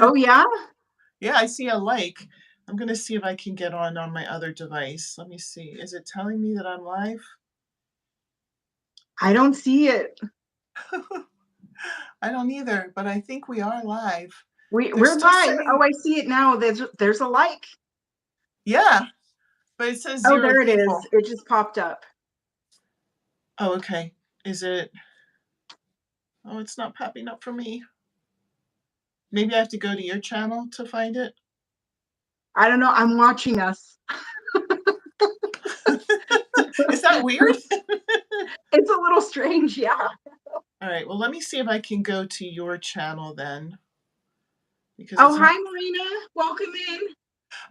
Oh, yeah? Yeah, I see a like. I'm gonna see if I can get on my other device. Let me see. Is it telling me that I'm live? I don't see it. I don't either, but I think we are live. They're We're still live. Oh, saying, I see it now. There's a like. yeah, but it says Oh, 0 there it people. is. It just popped up. Oh, okay. Is it? Oh, it's not popping up for me. Maybe I have to go to your channel to find it. I don't know. I'm watching us. Is that weird? It's a little strange, yeah. All right, well, let me see if I can go to your channel then, because Oh, it's hi, not. Marina. Welcome in.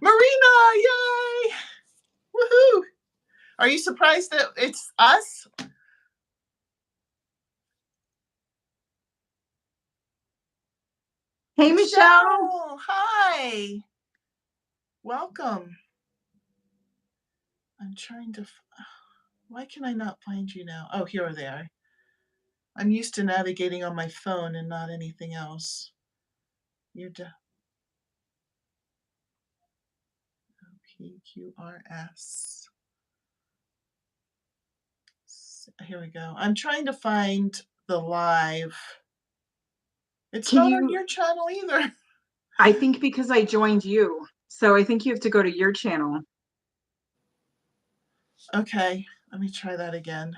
Marina, yay! Woohoo! Are you surprised that it's us? Hey, Michelle. Michelle, hi. Welcome. I'm trying to. Why can I not find you now? Oh, here they are. I'm used to navigating on my phone and not anything else. You're PQRS. Here we go. I'm trying to find the live. It's Can not on you? your channel either. I think because I joined you. So I think you have to go to your channel. Okay, let me try that again.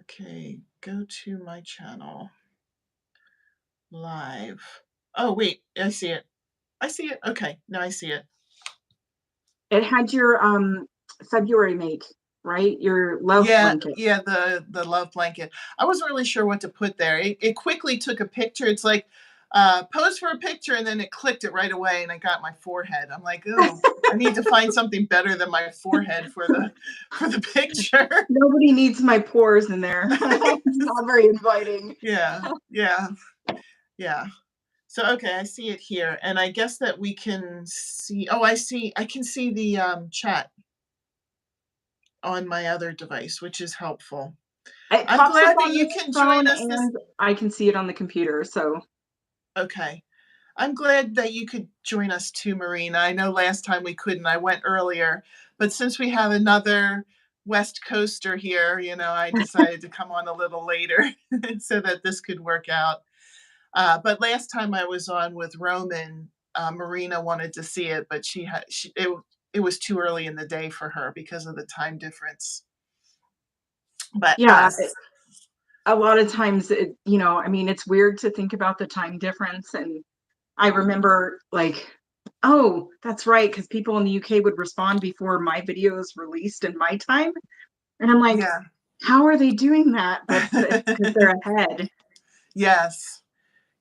Okay, go to my channel. Live. Oh, wait, I see it. I see it. Okay, now I see it. It had your February make, right? Your love Yeah, blanket. yeah, the love blanket. I wasn't really sure what to put there. It quickly took a picture. It's like pose for a picture, and then it clicked it right away, and I got my forehead. I'm like, oh, I need to find something better than my forehead for the picture. Nobody needs my pores in there. It's not very inviting. Yeah, yeah, yeah. So okay, I see it here, and I guess that we can see. Oh, I see. I can see the chat on my other device, which is helpful. It I'm pops up glad that on you the can join phone us this. and I can see it on the computer. So Okay. I'm glad that you could join us too, Marina. I know last time we couldn't. I went earlier, but since we have another West Coaster here, I decided to come on a little later so that this could work out. But last time I was on with Roman, Marina wanted to see it, but it was too early in the day for her because of the time difference. But yeah, us, a lot of times I mean, it's weird to think about the time difference. And I remember like, oh, that's right, because people in the UK would respond before my videos released in my time. And I'm like, yeah. how are they doing that? But it's because they're ahead. Yes.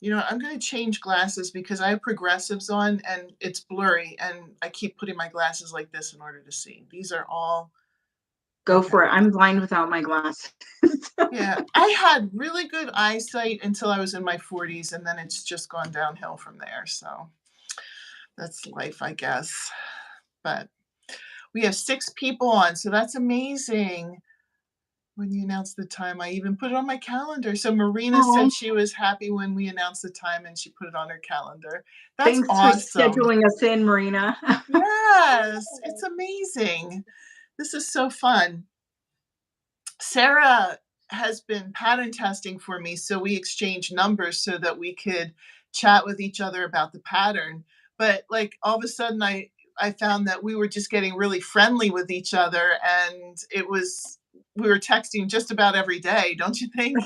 I'm going to change glasses because I have progressives on and it's blurry, and I keep putting my glasses like this in order to see. These are all Go okay. for it. I'm blind without my glasses. Yeah, I had really good eyesight until I was in my 40s, and then it's just gone downhill from there. So that's life, I guess. But we have 6 people on, so that's amazing. When you announced the time, I even put it on my calendar. So Marina Oh, said she was happy when we announced the time and she put it on her calendar. That's thanks for awesome. scheduling us in, Marina. Yes, it's amazing. This is so fun. Sarah has been pattern testing for me, so we exchanged numbers so that we could chat with each other about the pattern. But like all of a sudden I found that we were just getting really friendly with each other, and we were texting just about every day, don't you think?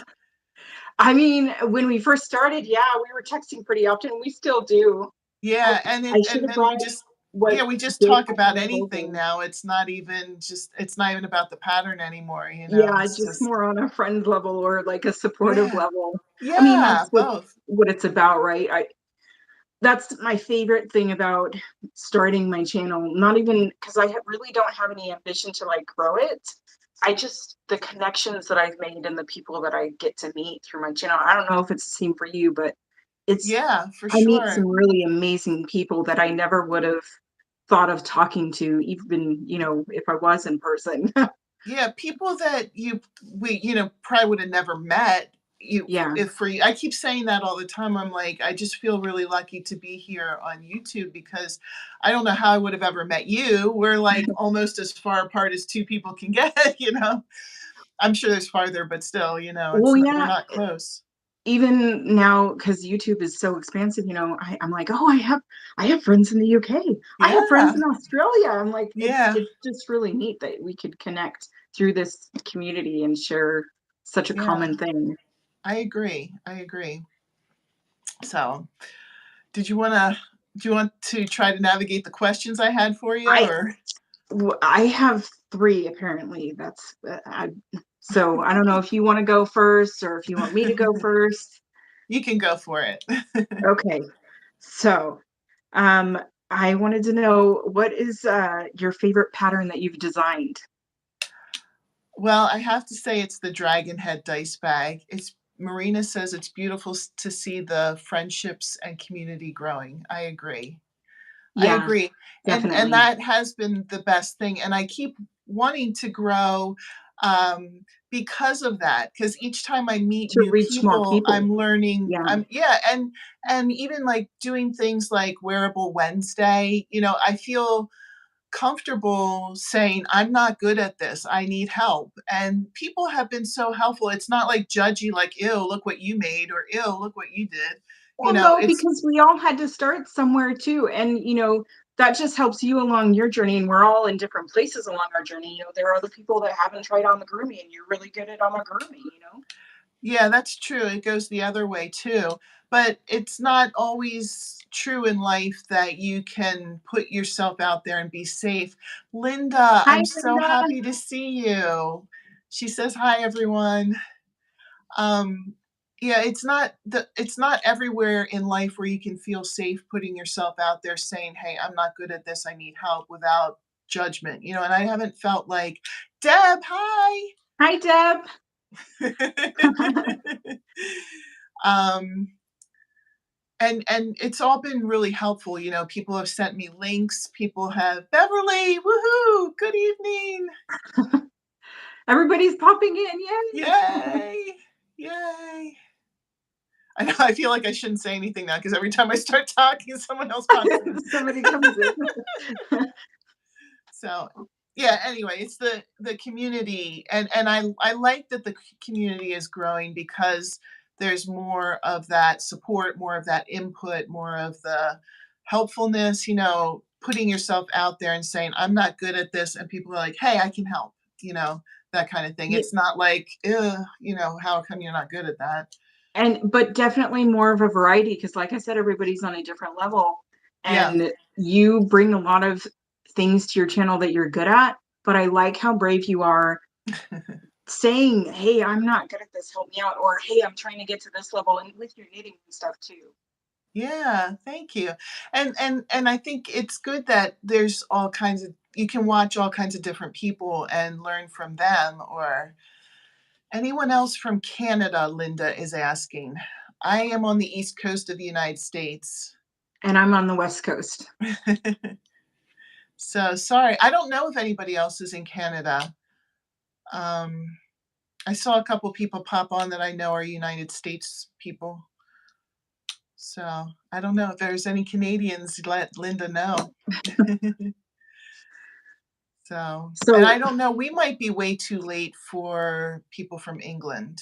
I mean, when we first started, yeah, we were texting pretty often. We still do. Yeah, and I it should and have then brought what we just date talk I about have anything over. now. It's not even about the pattern anymore. Yeah, It's just just more on a friend level or like a supportive yeah. level. I mean, Yeah, that's both. what it's about, right? That's my favorite thing about starting my channel. Not even because really don't have any ambition to like grow it. I just the connections that I've made and the people that I get to meet through my channel. I don't know if it's the same for you, but it's Yeah, for I meet some sure. really amazing people that I never would have thought of talking to, even, if I was in person. Yeah, people that we probably would have never met, Yeah. if for you, I keep saying that all the time. I'm like, I just feel really lucky to be here on YouTube because I don't know how I would have ever met you. We're like almost as far apart as two people can get, you know. I'm sure there's farther, but still, you know, Well, we're yeah. not close. Even now, because YouTube is so expansive, I'm like, oh, I have friends in the UK. I have friends Yeah, in Australia. I'm like, yeah, it's just really neat that we could connect through this community and share such a yeah. common thing. I agree. I agree. So, did you want to do you want to try to navigate the questions I had for you, I or I have three apparently. So I don't know if you want to go first or if you want me to go first. you can go for it. Okay. So, um, I wanted to know what is your favorite pattern that you've designed? Well, I have to say it's the dragon head dice bag. It's Marina says it's beautiful to see the friendships and community growing. I agree. I Yeah, agree. And definitely. that has been the best thing. And I keep wanting to grow because of that. Because each time I meet To new reach more people, people. I'm learning. Yeah. Yeah, and even like doing things like Wearable Wednesday, you know, I feel comfortable saying I'm not good at this, I need help, and people have been so helpful. It's not like judgy, like ew, look what you made, or ew, look what you did, you Well, know. no, It's because we all had to start somewhere too. And, that just helps you along your journey. And we're all in different places along our journey. There are other people that haven't tried amigurumi and you're really good at amigurumi. Yeah, that's true. It goes the other way too. But it's not always true in life that you can put yourself out there and be safe. Linda, Hi, I'm so Linda. happy to see you. She says, hi, everyone. Um, yeah, it's not everywhere in life where you can feel safe putting yourself out there saying, hey, I'm not good at this, I need help without judgment, you know, and I haven't felt like, Deb, hi. Hi, Deb. um, and it's all been really helpful. You know, people have sent me links. People have Beverly, woohoo, good evening, Everybody's popping in. Yay. yay, yay. I know. I feel like I shouldn't say anything now because every time I start talking, someone else pops in. Somebody comes in. So yeah. Anyway, it's the community, and I like that the community is growing because there's more of that support, more of that input, more of the helpfulness. You know, putting yourself out there and saying I'm not good at this, and people are like, hey, I can help. You know, that kind of thing. Yeah, It's not like, you know, how come you're not good at that? but definitely more of a variety because, like I said, everybody's on a different level, Yeah. and you bring a lot of things to your channel that you're good at. But I like how brave you are saying, "Hey, I'm not good at this. Help me out," or "Hey, I'm trying to get to this level," and with your knitting and stuff too. Yeah, thank you. And I think it's good that there's all kinds of you can watch all kinds of different people and learn from them, or anyone else from Canada, Linda is asking. I am on the East Coast of the United States. And I'm on the West Coast. So sorry. I don't know if anybody else is in Canada. Um, I saw a couple people pop on that I know are United States people. So I don't know if there's any Canadians, let Linda know. So, and I So don't know, we might be way too late for people from England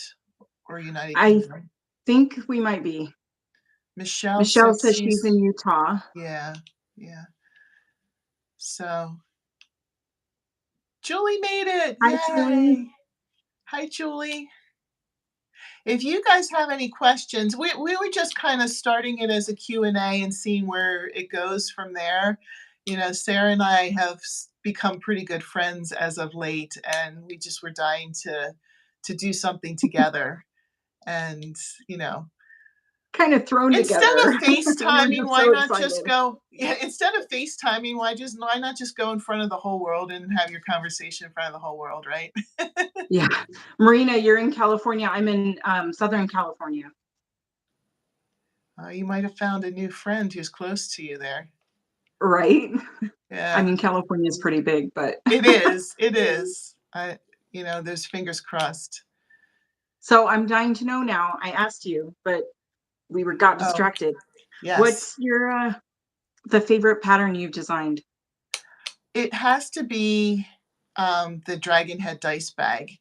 or United I Kingdom. think we might be. Michelle Michelle said says she's she's, in Utah. yeah, yeah. So, Julie made it. Hi, Julie. Yay. Hi, Julie. If you guys have any questions, we were just kind of starting it as a Q&A and seeing where it goes from there. You know, Sarah and I have become pretty good friends as of late, and we just were dying to do something together. And, you know, Kind of thrown instead together. of We're FaceTiming, just why so not just excited. go, yeah, instead of FaceTiming, why not just go in front of the whole world and have your conversation in front of the whole world, right? Yeah. Marina, you're in California. I'm in Southern California. You might have found a new friend who's close to you there. Right? I Yeah, mean, California is pretty big, but it is. It is. I, you know, there's fingers crossed. So I'm dying to know now. I asked you, but got Oh, distracted. yes. What's your the favorite pattern you've designed? It has to be the dragon head dice bag.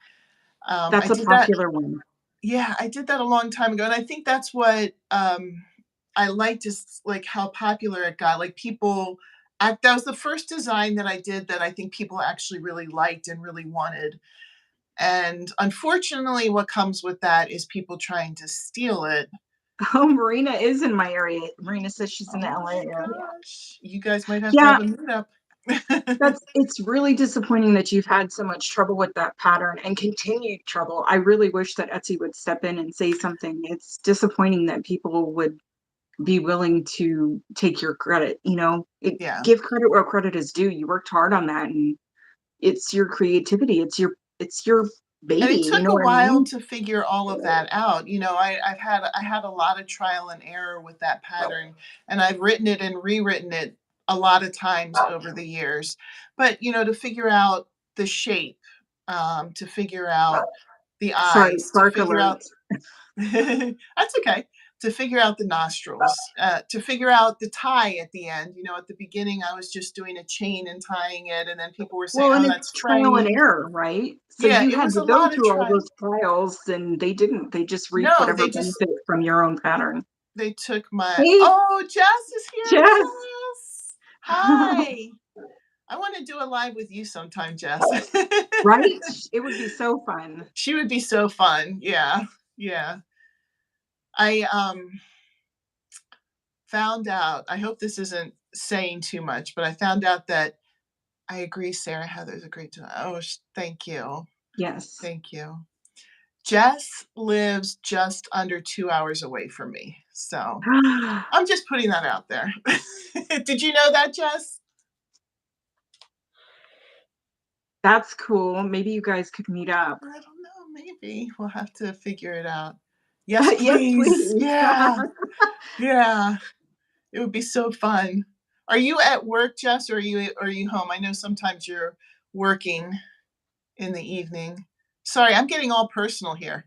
I That's a did that. popular one. Yeah, I did that a long time ago, and I think that's what I liked is like how popular it got. Like people, that was the first design that I did that I think people actually really liked and really wanted. And unfortunately, what comes with that is people trying to steal it. Oh, Marina is in my area. Marina says she's in the Oh LA my area. gosh, you guys might have to Yeah, have a meetup. it's really disappointing that you've had so much trouble with that pattern and continued trouble. I really wish that Etsy would step in and say something. It's disappointing that people would be willing to take your credit, Yeah. give credit where credit is due. You worked hard on that, and it's your creativity. It's your And baby, it you took know a what I while mean? to figure all of that out. I had a lot of trial and error with that pattern, and I've written it and rewritten it a lot of times over the years. But to figure out the shape, to figure out the Sorry, eyes, to spark figure alert. out that's okay. To figure out the nostrils, to figure out the tie at the end. At the beginning, I was just doing a chain and tying it, and then people were saying, Well, and "Oh, it's that's trial and fraying." error, right? So Yeah, you it had was to a go lot of through all trying. those trials, and they didn't. They just reap No, whatever benefit from your own pattern. they took my. Hey, Oh, Jess is here. Jess. Jess, hi. I want to do a live with you sometime, Jess. Right? It would be so fun. She would be so fun. Yeah, yeah. I found out. I hope this isn't saying too much, but I found out that I agree. Sarah Heather's a great. Oh, thank you, Yes. thank you. Jess lives just under 2 hours away from me, so I'm just putting that out there. Did you know that, Jess? That's cool. Maybe you guys could meet up. I don't know. Maybe we'll have to figure it out. Yes, Yes, please. please. Yeah, yeah. It would be so fun. Are you at work, Jess, or are you home? I know sometimes you're working in the evening. Sorry, I'm getting all personal here.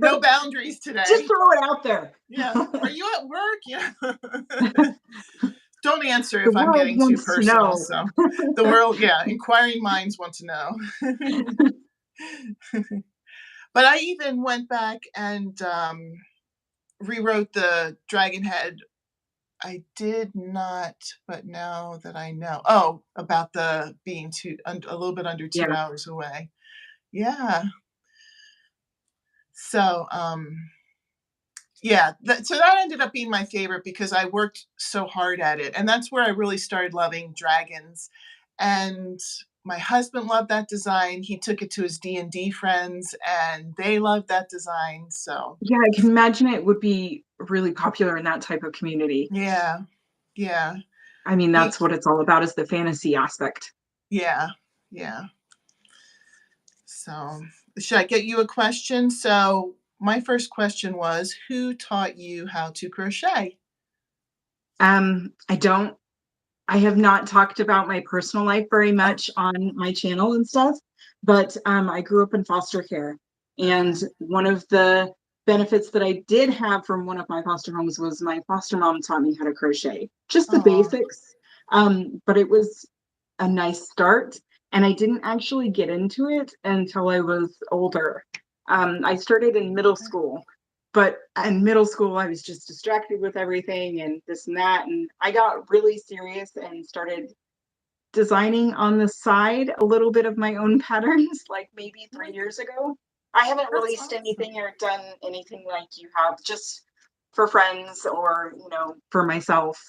No boundaries Just today. throw it out there. Yeah. Are you at work? Yeah. Don't answer The if I'm world getting too wants to personal. know. So, the world, yeah, inquiring minds want to know. But I even went back and rewrote the Dragon Head. I did not, but now that I know, oh, about the being a little bit under Yeah. 2 hours away. Yeah. So, yeah, so that ended up being my favorite because I worked so hard at it, and that's where I really started loving dragons. And my husband loved that design. He took it to his D&D friends, and they loved that design. So, Yeah, I can imagine it would be really popular in that type of community. yeah, yeah, I mean, you, that's what it's all about, is the fantasy aspect. yeah, yeah. So, should I get you a question? So, my first question was, who taught you how to crochet? I don't I have not talked about my personal life very Oh, much on my channel and stuff, but I grew up in foster care. And okay. one of the benefits that I did have from one of my foster homes was my foster mom taught me how to crochet, just the Oh, basics. But it was a nice start. And I didn't actually get into it until I was older. I started in middle school, but in middle school I was just distracted with everything and this and that, and I got really serious and started designing on the side a little bit of my own patterns, like maybe oh my 3 years ago. I haven't that's released awesome. anything or done anything like you have, just for friends or for myself,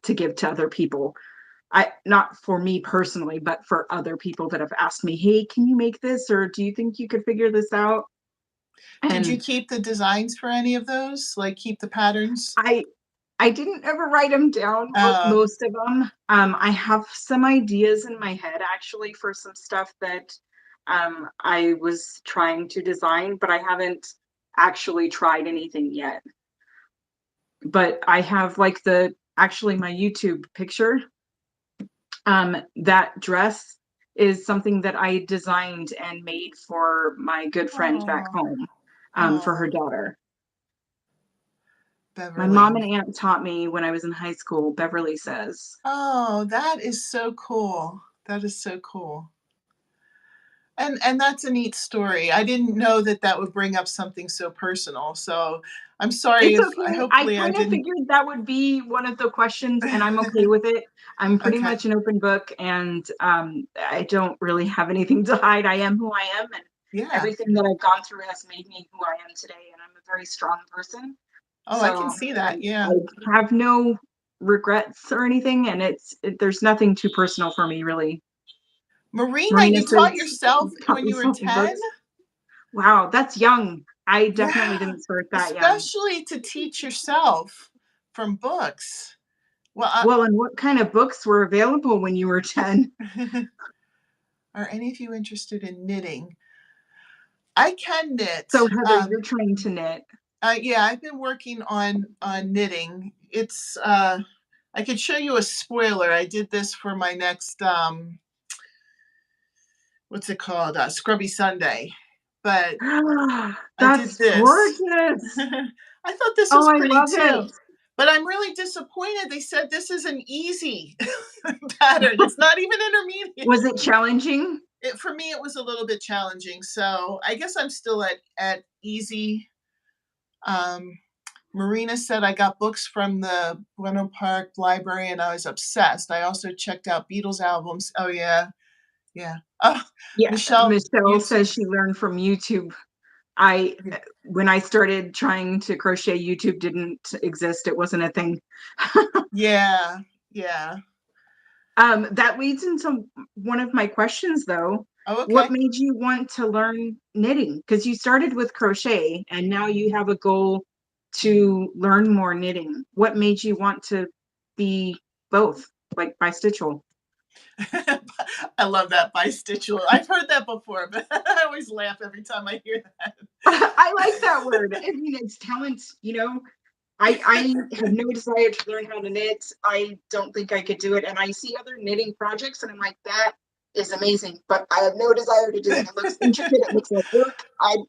to give to other people. I Not for me personally, but for other people that have asked me, hey, can you make this, or do you think you could figure this out? Did you And keep the designs for any of those? Like keep the patterns? I didn't ever write them down, Uh, most of them. I have some ideas in my head actually for some stuff that I was trying to design, but I haven't actually tried anything yet. But I have like my YouTube picture, that dress. is something that I designed and made for my good friend back Oh, home, for her oh, daughter. My mom Beverly. and aunt taught me when I was in high school, Beverly says. Oh, that is so cool. That is so cool. And that's a neat story. I didn't know that that would bring up something so personal. So I'm sorry It's if I okay. I hopefully I kind of didn't. figured that would be one of the questions, and I'm okay with it. I'm pretty Okay. much an open book, and I don't really have anything to hide. I am who I am, and Yeah. everything that I've gone through has made me who I am today. And I'm a very strong person. Oh, I So can see that. Yeah. I have no regrets or anything, and there's nothing too personal for me, really. Marina, Marina you taught says, yourself taught when you were yourself in 10? books. Wow, that's young. I definitely Yeah. didn't start that young. Especially to teach yourself from books. Well, Well, and what kind of books were available when you were 10? are any of you interested in knitting? I can knit. So Heather, you're trying to knit. Yeah, I've been working on knitting. It's I could show you a spoiler. I did this for my next what's it called? Scrubby Sunday. But I did That's this. gorgeous. I thought this Oh, was I pretty love too. it. But I'm really disappointed. They said this is an easy pattern. It's not even intermediate. Was it challenging? For me, it was a little bit challenging. So I guess I'm still at easy. Um, Marina said I got books from the Bueno Park Library and I was obsessed. I also checked out Beatles albums. Oh yeah, yeah. Oh, Yeah, Michelle, Michelle YouTube. says she learned from YouTube. I When I started trying to crochet, YouTube didn't exist. It wasn't a thing. Yeah, yeah. That leads into one of my questions, though. Oh, What okay. made you want to learn knitting? Because you started with crochet and now you have a goal to learn more knitting. What made you want to be both, like bistitchal? I love that bistitual. I've heard that before, but I always laugh every time I hear I like that word. I mean, it's talent, you know. I have no desire to learn how to knit. I don't think I could do it. And I see other knitting projects and I'm like, that is amazing, but I have no desire to do it. It looks intricate, it looks like work.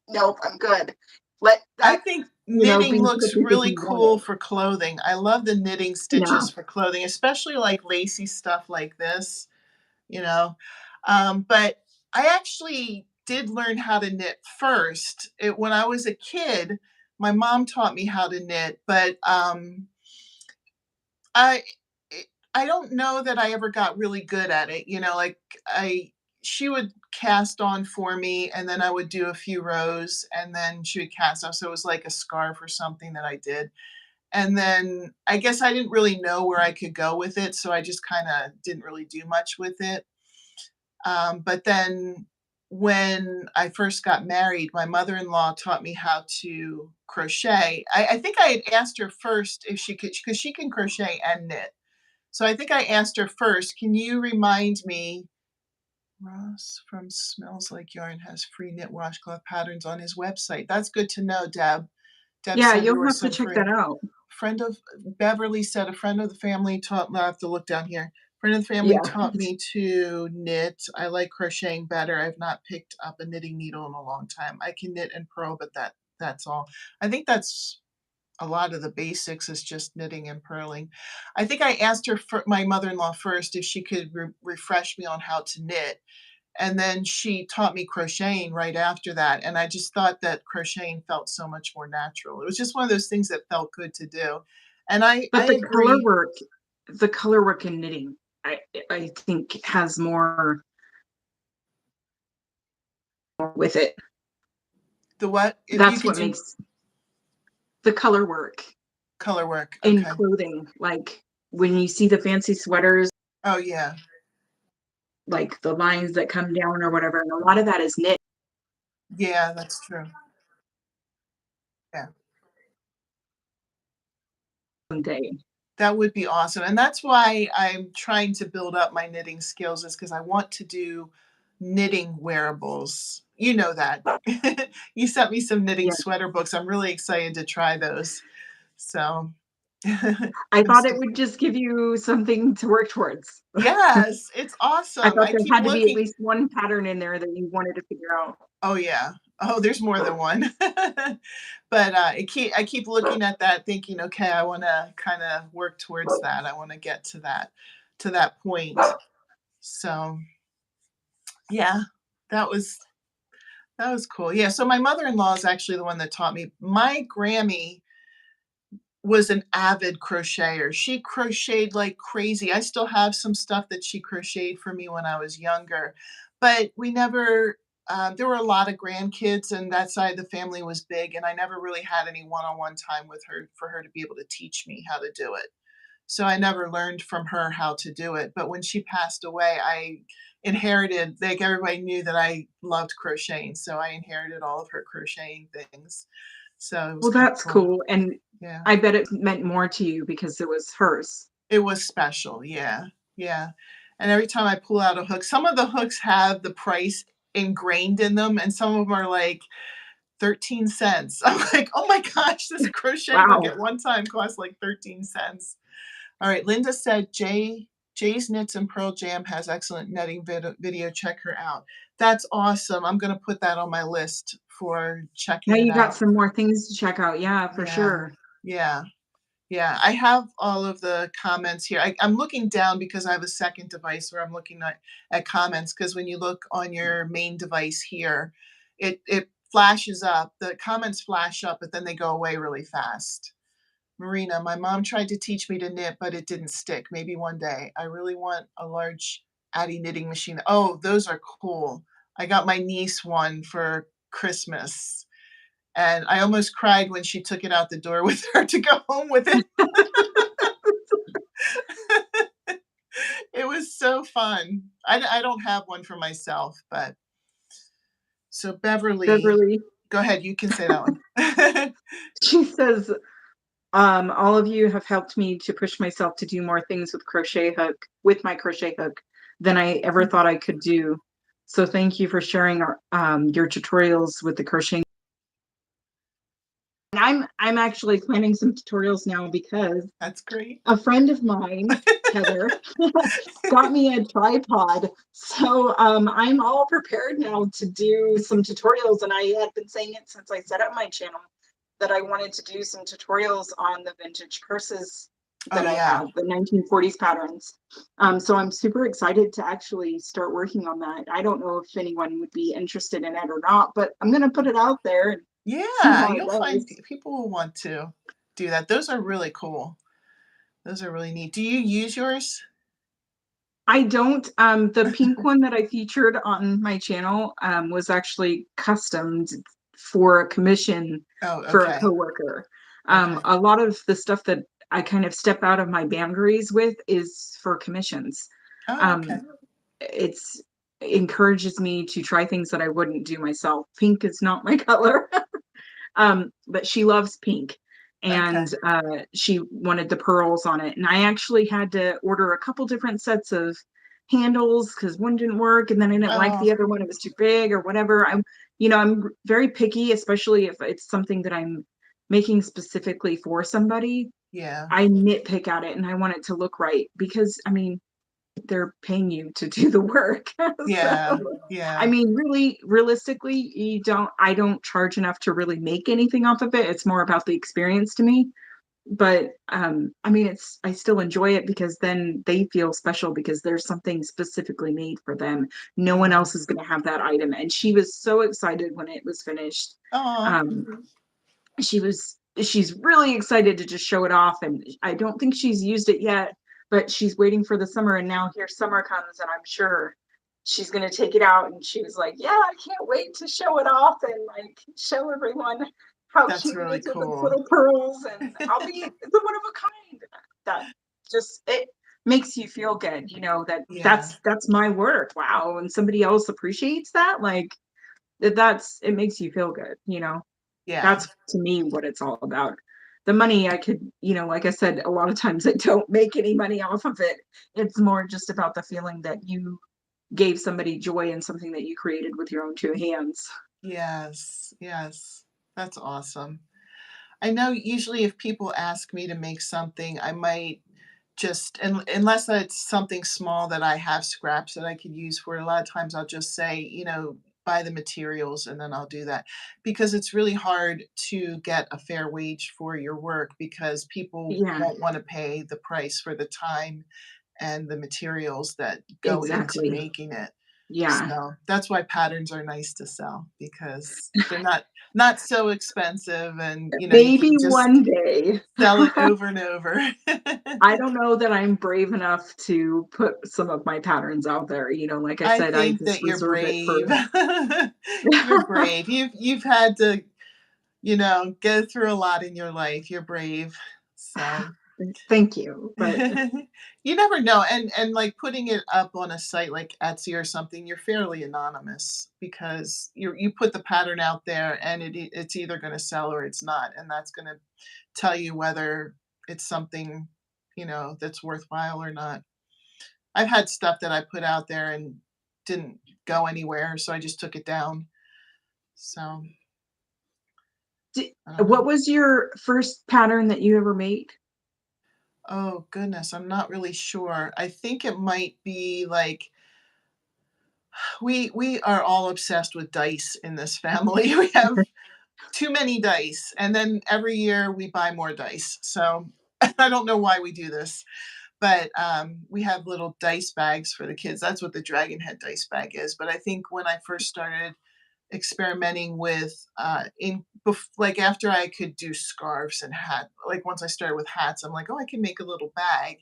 Nope, I'm good. Let I that, think be knitting looks interpreted as really you cool want it. for clothing. I love the knitting Yeah. stitches for clothing, especially like lacy stuff like this, you know. But I actually did learn how to knit first. When I was a kid, my mom taught me how to knit, but I I don't know that I ever got really good at it, like I she would cast on for me and then I would do a few rows and then she would cast on. So it was like a scarf or something that I did. And then I guess I didn't really know where I could go with it, so I just kind of didn't really do much with it. But then when I first got married, my mother-in-law taught me how to crochet. I think I had asked her first if she could, because she can crochet and knit. So I think I asked her first, can you remind me, Ross from Smells Like Yarn has free knit washcloth patterns on his website. That's good to know, Deb. Deb Yeah, said there you'll were have to some check that free. out. Friend of Beverly said a friend of the family taught me, I have to look down here. Friend of the family Yeah. taught me to knit. I like crocheting better. I've not picked up a knitting needle in a long time. I can knit and purl, but that's all. I think that's a lot of the basics is just knitting and purling. I think I asked her for my mother-in-law first if she could refresh me on how to knit. And then she taught me crocheting right after that. And I just thought that crocheting felt so much more natural. It was just one of those things that felt good to do. And I But agree. the color work in knitting, I I think has more with it. The what? If you That's could what do makes the color work color work. in Okay. clothing. Like when you see the fancy sweaters, Oh, yeah. like the lines that come down or whatever, and a lot of that is knit Yeah, that's true. Yeah. day. That would be awesome. And that's why I'm trying to build up my knitting skills is because I want to do knitting wearables. You know that. You sent me some knitting Yeah. sweater books. I'm really excited to try those. So I I'm thought it so would just give you something to work towards. Yes, it's I awesome. thought I there keep had to be at looking. least one pattern in there that you wanted to figure out. Oh, yeah. Oh, there's more than one. But, I keep looking at that thinking, "Okay, I wanna kinda work towards that. I wanna get to that point." So, yeah, that was that was cool. Yeah, so my mother-in-law is actually the one that taught me. My Grammy was an avid crocheter. She crocheted like crazy. I still have some stuff that she crocheted for me when I was younger, but we never there were a lot of grandkids and that side of the family was big, and I never really had any one-on-one time with her for her to be able to teach me how to do it. So I never learned from her how to do it, but when she passed away, I inherited, like, everybody knew that I loved crocheting, so I inherited all of her crocheting things. So it was Well, kinda that's cool. cool, and Yeah. I bet it meant more to you because it was hers. It was special, yeah, yeah, and every time I pull out a hook, some of the hooks have the price ingrained in them, and some of them are like 13 cents. I'm like, "Oh my gosh, this crochet hook Wow. at one time cost like 13 cents." Alright, Linda said, Jay's Knits and Pearl Jam has excellent netting video, check her out." That's awesome, I'm gonna put that on my list for Now checking it you got out. some more things to check out. Yeah, for Yeah, sure. yeah. Yeah, I have all of the comments here. I'm looking down because I have a second device where I'm looking at comments because when you look on your main device here, it flashes up. The comments flash up, but then they go away really fast. Marina, my mom tried to teach me to knit, but it didn't stick. Maybe one day. I really want a large Addy knitting machine. Oh, those are cool. I got my niece one for Christmas, and I almost cried when she took it out the door with her to go home with it. It was so fun. I don't have one for myself, but so Beverly, Beverly, go ahead, you can say that one. she says, all of you have helped me to push myself to do more things with my crochet hook than I ever thought I could do. So thank you for sharing your tutorials with the crocheting. And I'm actually planning some tutorials now because That's great. a friend of mine, Heather, got me a tripod. So I'm all prepared now to do some tutorials. And I had been saying it since I set up my channel that I wanted to do some tutorials on the vintage purses Oh, that I yeah. have, the 1940s patterns. So I'm super excited to actually start working on that. I don't know if anyone would be interested in it or not, but I'm going to put it out there and see Yeah, how it you'll find goes. people will want to do that. Those are really cool. Those are really neat. Do you use yours? I don't. The pink one that I featured on my channel was actually customed for a commission Oh, for a okay. coworker. Okay. A lot of the stuff that I kind of step out of my boundaries with is for commissions. Oh, okay. Um, it's encourages me to try things that I wouldn't do myself. Pink is not my color. But she loves pink, Okay. and she wanted the pearls on it. And I actually had to order a couple different sets of handles because one didn't work, and then I didn't like Oh, the other one; it was too big or whatever. I'm very picky, especially if it's something that I'm making specifically for somebody. yeah. I nitpick at it, and I want it to look right because I mean they're paying you to do the work. So, Yeah. I Yeah. mean, really, realistically, I don't charge enough to really make anything off of it. It's more about the experience to me. But I mean, I still enjoy it because then they feel special because there's something specifically made for them. No one Yeah. else is going to have that item. And she was so excited when it was finished. Oh, Um, she's really excited to just show it off, and I don't think she's used it yet, but she's waiting for the summer, and now here summer comes and I'm sure she's going to take it out. And she was like, yeah, I can't wait to show it off and like show everyone how that's cute it really is with its cool. little pearls, and I'll be the one of a kind. That just it makes you feel good, that Yeah. that's my work. Wow, and somebody else appreciates that, like it makes you feel good. Yeah. That's to me what it's all about. The money I could, like I said, a lot of times I don't make any money off of it. It's more just about the feeling that you gave somebody joy in something that you created with your own two hands. Yes. Yes. That's awesome. I know usually if people ask me to make something, I might just, unless it's something small that I have scraps that I could use for it, a lot of times I'll just say, buy the materials and then I'll do that. Because it's really hard to get a fair wage for your work because people Yeah, won't want to pay the price for the time and the materials that go into exactly. making it. Yeah. So that's why patterns are nice to sell because they're not so expensive and you Maybe can just one day. sell it over and over. I don't know that I'm brave enough to put some of my patterns out there. Like I I said, I think that just you're reserve it brave. for You're brave. You've had to, go through a lot in your life. You're brave. So Thank you, but you never know. And like putting it up on a site like Etsy or something, you're fairly anonymous because you put the pattern out there and it's either going to sell or it's not. And that's going to tell you whether it's something, that's worthwhile or not. I've had stuff that I put out there and didn't go anywhere, so I just took it down. So, I don't know. what was your first pattern that you ever made? Oh goodness, I'm not really sure. I think it might be like we are all obsessed with dice in this family. We have too many dice, and then every year we buy more dice. So I don't know why we do this, but we have little dice bags for the kids. That's what the dragon head dice bag is. But I think when I first started experimenting with like after I could do scarves and hat, like once I started with hats, I'm like, oh, I can make a little bag.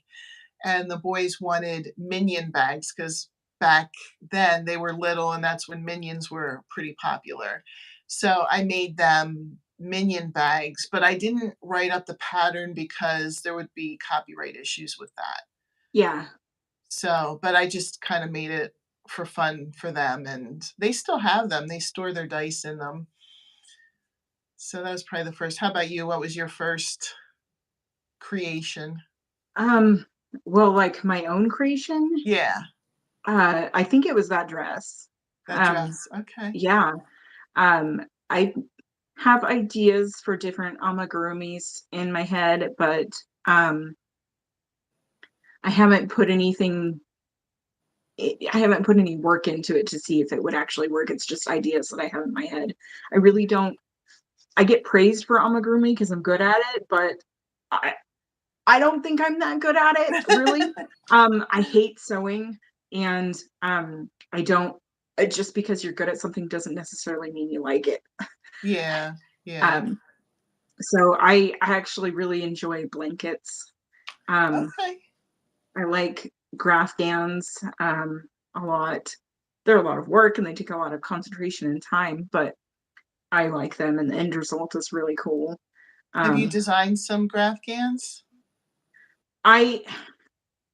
And the boys wanted minion bags because back then they were little and that's when minions were pretty popular. So I made them minion bags, but I didn't write up the pattern because there would be copyright issues with that. Yeah. So, but I just kind of made it for fun for them, and they still have them. They store their dice in them. So that was probably the first. How about you? What was your first creation? Um, well, like my own creation, Yeah, I think it was that dress. that Um, dress. Okay. yeah. I have ideas for different amigurumis in my head, but um, I haven't put anything I haven't put any work into it to see if it would actually work. It's just ideas that I have in my head. I really don't I get praised for amigurumi because I'm good at it, but I I don't think I'm that good at it, really. I hate sewing and I don't just because you're good at something doesn't necessarily mean you like it. Yeah, yeah. Um, so I actually really enjoy blankets. Um, Okay. I like graph gowns a lot. They're a lot of work and they take a lot of concentration and time, but I like them and the end result is really cool. Have you Um, designed some Grafgans? I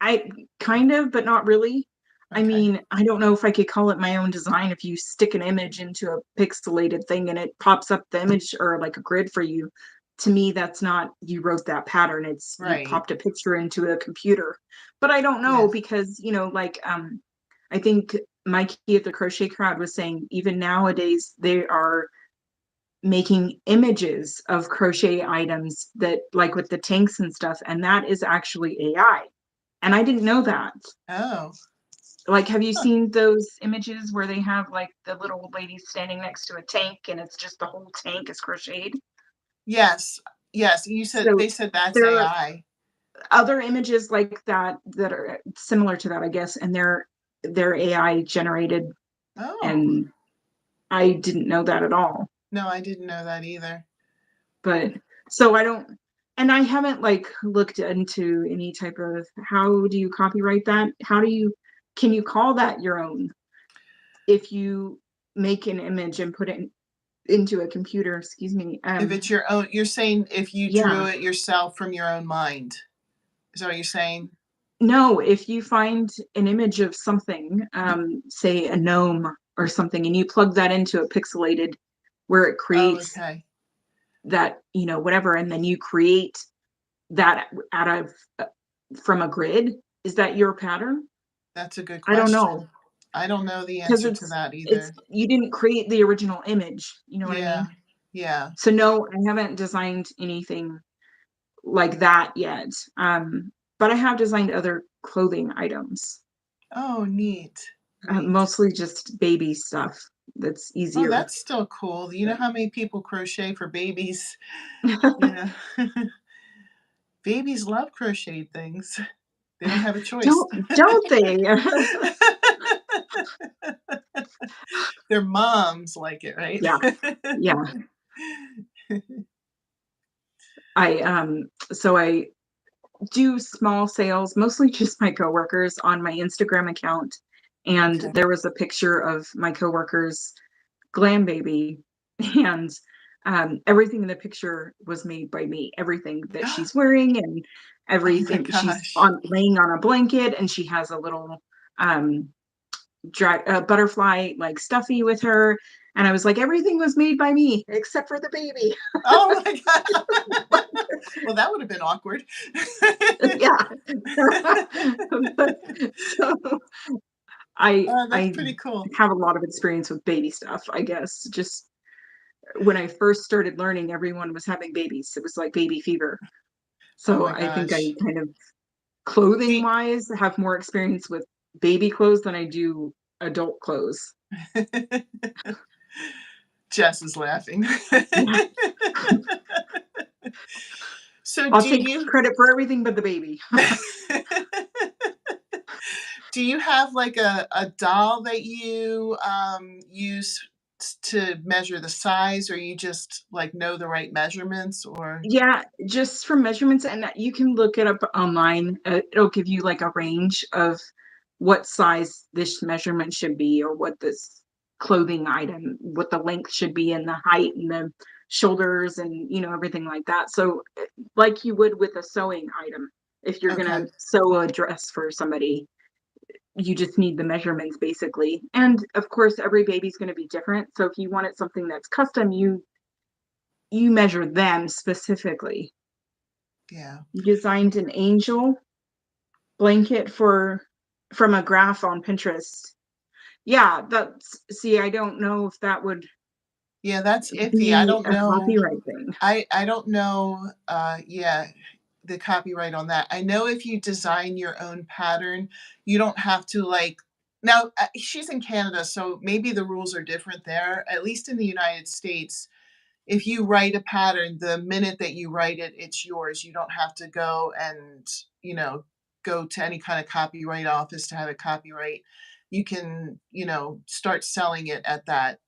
I kind of, but not really. I Okay. mean, I don't know if I could call it my own design if you stick an image into a pixelated thing and it pops up the image or like a grid for you. To me, that's not you wrote that pattern. It's you Right. popped a picture into a computer. But I don't know Yes. because, like I think Mikey at the Crochet Crowd was saying even nowadays they are making images of crochet items that like with the tanks and stuff, and that is actually AI. And I didn't know that. Oh. Like, have you Huh. seen those images where they have like the little old lady standing next to a tank and it's just the whole tank is crocheted? Yes. Yes. You said So they said that's there are AI. other images like that that are similar to that, I guess, and they're AI generated, Oh. and I didn't know that at all. No, I didn't know that either. But so I don't, and I haven't like looked into any type of how do you copyright that? How do you can you call that your own if you make an image and put it into a computer, excuse me. If it's your own, you're saying if you drew Yeah. it yourself from your own mind. Is that what you're saying? No, if you find an image of something, say a gnome or something, and you plug that into a pixelated where it Oh, creates okay. that, whatever, and then you create that out of from a grid, is that your pattern? That's a good I don't question. know. I don't know the Because answer to it's that it's either. you didn't create the original image, you know what I Yeah. mean? Yeah. So no, I haven't designed anything like that yet. But I have designed other clothing items, Oh, neat. Neat. mostly just baby stuff that's Oh, easier. that's still cool. You know But how many people crochet for babies? You know, babies love crocheted things. They don't have a choice. don't they? Their moms like it, right? Yeah, yeah. I so I do small sales, mostly just my coworkers on my Instagram account. And Okay. there was a picture of my coworker's glam baby, and everything in the picture was made by me. Everything that she's wearing and Oh my everything, she's gosh. on laying on a blanket, and she has a little um, butterfly like stuffy with her. And I was like, everything was made by me except for the baby. Oh my god. Well, that would have been awkward. Yeah. But, so That's I pretty cool. have a lot of experience with baby stuff, I guess. Just when I first started learning, everyone was having babies. It was like baby fever. Oh So my I think I gosh. kind of Do clothing wise have more experience with baby clothes than I do adult clothes. Jess is laughing. Yeah. So I'll do take you credit for everything but the baby. do you have like a doll that you use to measure the size, or you just like know the right measurements, or Yeah, just for measurements, and you can look it up online. It'll give you like a range of what size this measurement should be, or what this clothing item, what the length should be, and the height, and the shoulders, and everything like that. So, like you would with a sewing item, if you're okay. gonna sew a dress for somebody, you just need the measurements basically. And of course, every baby's gonna be different. So if you wanted something that's custom, you measure them specifically. Yeah. You designed an angel blanket from a graph on Pinterest. Yeah, that's see, I don't know if that would Yeah, that's iffy. I be don't a know. copyright thing. I don't know, yeah, the copyright on that. I know if you design your own pattern, you don't have to, like now, she's in Canada, so maybe the rules are different there. At least in the United States, if you write a pattern, the minute that you write it, it's yours. You don't have to go and, you know, go to any kind of copyright office to have a copyright. You can, start selling it at that,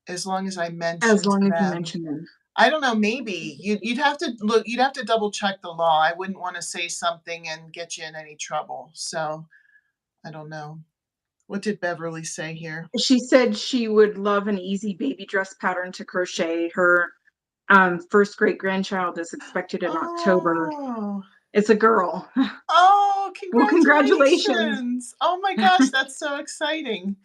as long as I As mention to long as you them. mention them. I don't know, maybe. You'd have to look, you'd have to double check the law. I wouldn't wanna say something and get you in any trouble, so I don't know. What did Beverly say here? She said she would love an easy baby dress pattern to crochet. Her first great grandchild is expected in October. Oh. It's a girl. Oh, Well, congratulations. congratulations. Oh my gosh, that's so exciting.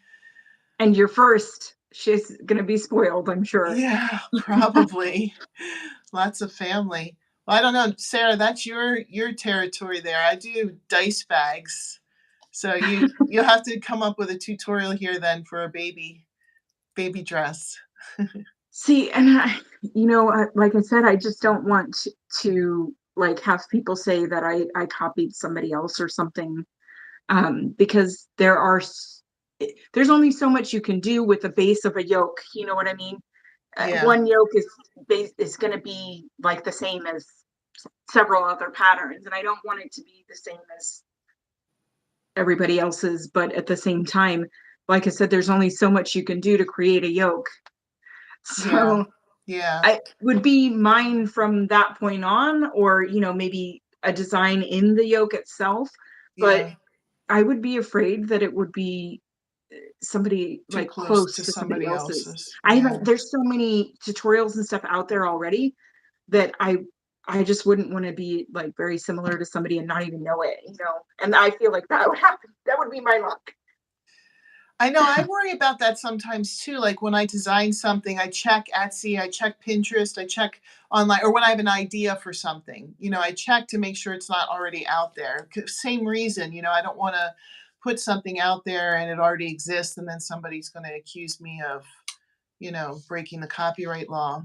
And your first, she's gonna be spoiled, I'm sure. Yeah, probably. Lots of family. Well, I don't know, Sarah, that's your territory there. I do dice bags. So you'll have to come up with a tutorial here then for a baby dress. See, and like I said, I just don't want to like have people say that I copied somebody else or something, because there's only so much you can do with the base of a yoke. You know what I mean? Yeah, One yoke is going to be like the same as several other patterns, and I don't want it to be the same as everybody else's. But at the same time, like I said, there's only so much you can do to create a yoke. yeah, So yeah, I would be mine from that point on, or maybe a design in the yoke itself. But yeah. I would be afraid that it would be somebody Too like close close to to somebody somebody else's. else's. I Yeah. haven't There's so many tutorials and stuff out there already that I just wouldn't want to be like very similar to somebody and not even know it. And I feel like that would happen. That would be my luck. I know, I worry about that sometimes too. Like when I design something, I check Etsy, I check Pinterest, I check online, or when I have an idea for something, I check to make sure it's not already out there. Same reason, I don't want to put something out there and it already exists, and then somebody's going to accuse me of, breaking the copyright law.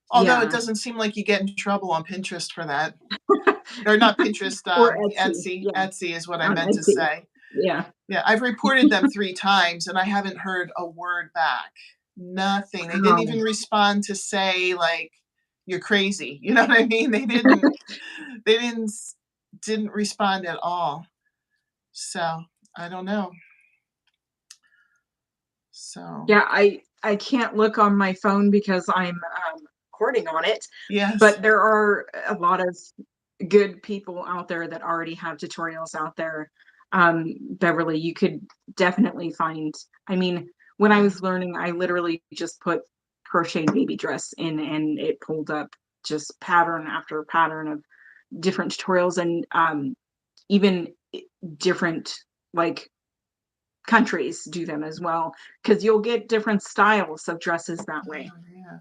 Although it Yeah. doesn't seem like you get in trouble on Pinterest for that. Or not Pinterest, Or Etsy. Etsy. Yeah. Etsy is what I On meant to Etsy. say. Yeah. Yeah, I've reported them 3 times and I haven't heard a word back. Nothing. They didn't Oh. even respond to say like, "You're crazy." You know what I mean? They didn't respond at all. So, I don't know. So, Yeah, I can't look on my phone because I'm recording on it, yes. but there are a lot of good people out there that already have tutorials out there. Beverly, you could definitely find, I mean, when I Yeah. was learning, I literally just put crocheted baby dress in and it pulled up just pattern after pattern of different tutorials and even different like countries do them as well because you'll get different styles of dresses that way. Oh, yeah.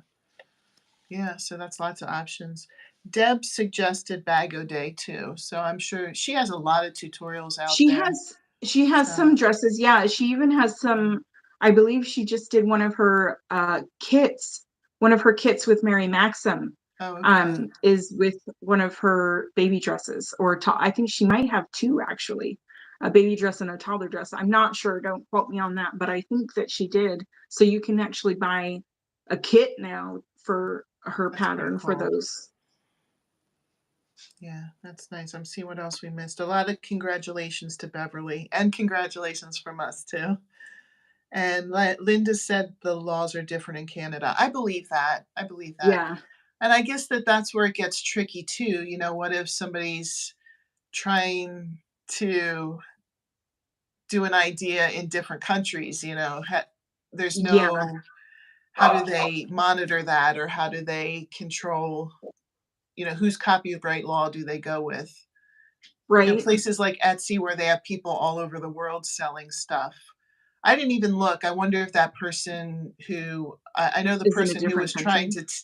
Yeah, so that's lots of options. Deb suggested Bago Day too, so I'm sure she has a lot of tutorials out She there. has she has So, some dresses, yeah, she even has some. I believe she just did one of her kits with Mary Maxim, oh, okay. is with one of her baby dresses, or I think she might have 2 actually, a baby dress and a toddler dress. I'm not sure, don't quote me on that, but I think that she did. So you can actually buy a kit now for her That's pretty pattern for cool. those. Yeah, that's nice. I'm seeing what else we missed. A lot of congratulations to Beverly, and congratulations from us too. And Linda said the laws are different in Canada. I believe that. I believe that. Yeah, And I guess that's where it gets tricky too. What if somebody's trying to do an idea in different countries? There's yeah, no, how do they monitor that, or how do they control, whose copyright law do they go with? right, Places like Etsy where they have people all over the world selling stuff. I didn't even look. I wonder if that person who I know the is in a person who different was trying country. to,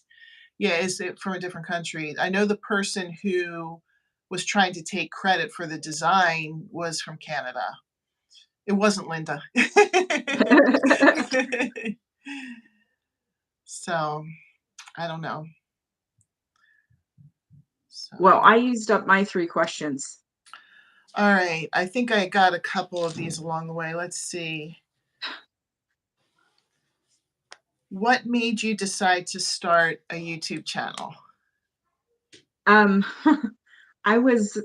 yeah, is it from a different country? I know the person who was trying to take credit for the design was from Canada. It wasn't Linda. So I don't know. So, Well, I used up my 3 questions. all right. I think I got a couple of these along the way. Let's see. What made you decide to start a YouTube channel? Um, I was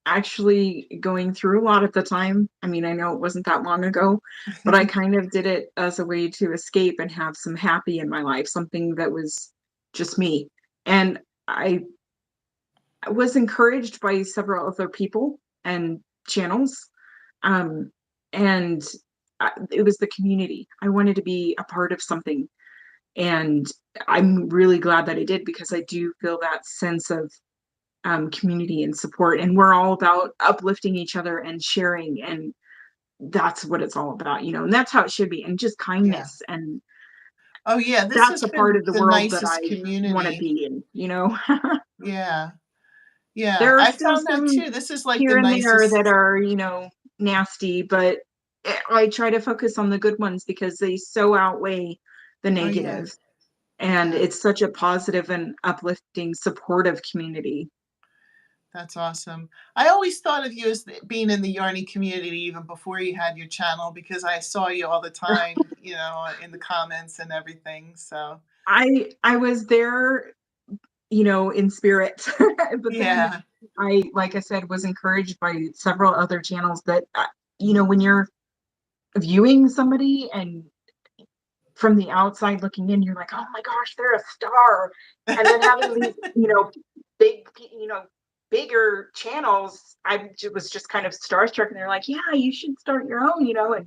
actually going through a lot at the time. I mean, I know it wasn't that long ago, but I kind of did it as a way to escape and have some happy in my life, something that was just me. And I was encouraged by several other people and channels. Um, and it was the community. I wanted to be a part of something. And I'm really glad that I did because I do feel that sense of community and support. And we're all about uplifting each other and sharing. And that's what it's all about, and that's how it should be. And just Yeah. kindness. And Oh, yeah. This that's has a part been of the the world that nicest I want to community. be in. Yeah. Yeah. There are I still found that some too. This is like the here and there nicest. that are, nasty, but I try to focus on the good ones because they so outweigh the Oh, yeah. negative. And Yeah. it's such a positive and uplifting, supportive community. That's awesome. I always thought of you as being in the Yarny community even before you had your channel, because I saw you all the time, in the comments and everything. So, I was there, in spirit. But then yeah. like I said, was encouraged by several other channels that, when you're viewing somebody and from the outside looking in, you're like, oh my gosh, they're a star. And then having these, big, bigger channels, was just kind of starstruck. And they're like, yeah, you should start your own, and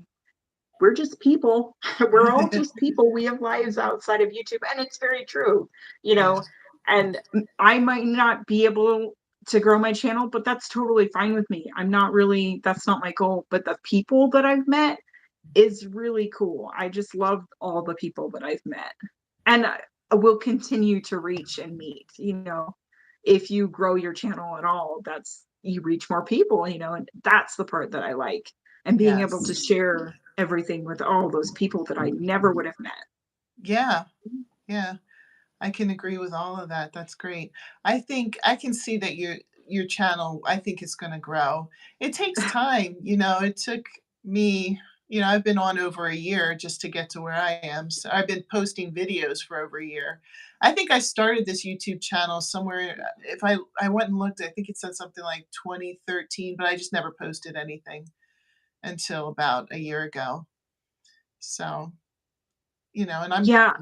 we're just people. We're all just people. We have lives outside of YouTube. And it's very true, you Yeah. know, and I might not be able to grow my channel, but that's totally fine with me. That's not my goal. But the people that I've met is really cool. I just love all the people that I've met. And I will continue to reach and meet, if you grow your channel at all, you reach more people, and that's the part that I like. And being able to Yes. share everything with all those people that I never would have met. Yeah, yeah. I can agree with all of that. That's great. I think I can see that your channel, I think it's going to grow. It takes time, it took me, I've been on over a year just to get to where I am. So I've been posting videos for over a year. I think I started this YouTube channel somewhere, if I went and looked, I think it said something like 2013, but I just never posted anything until about a year ago. So, and I'm Yeah,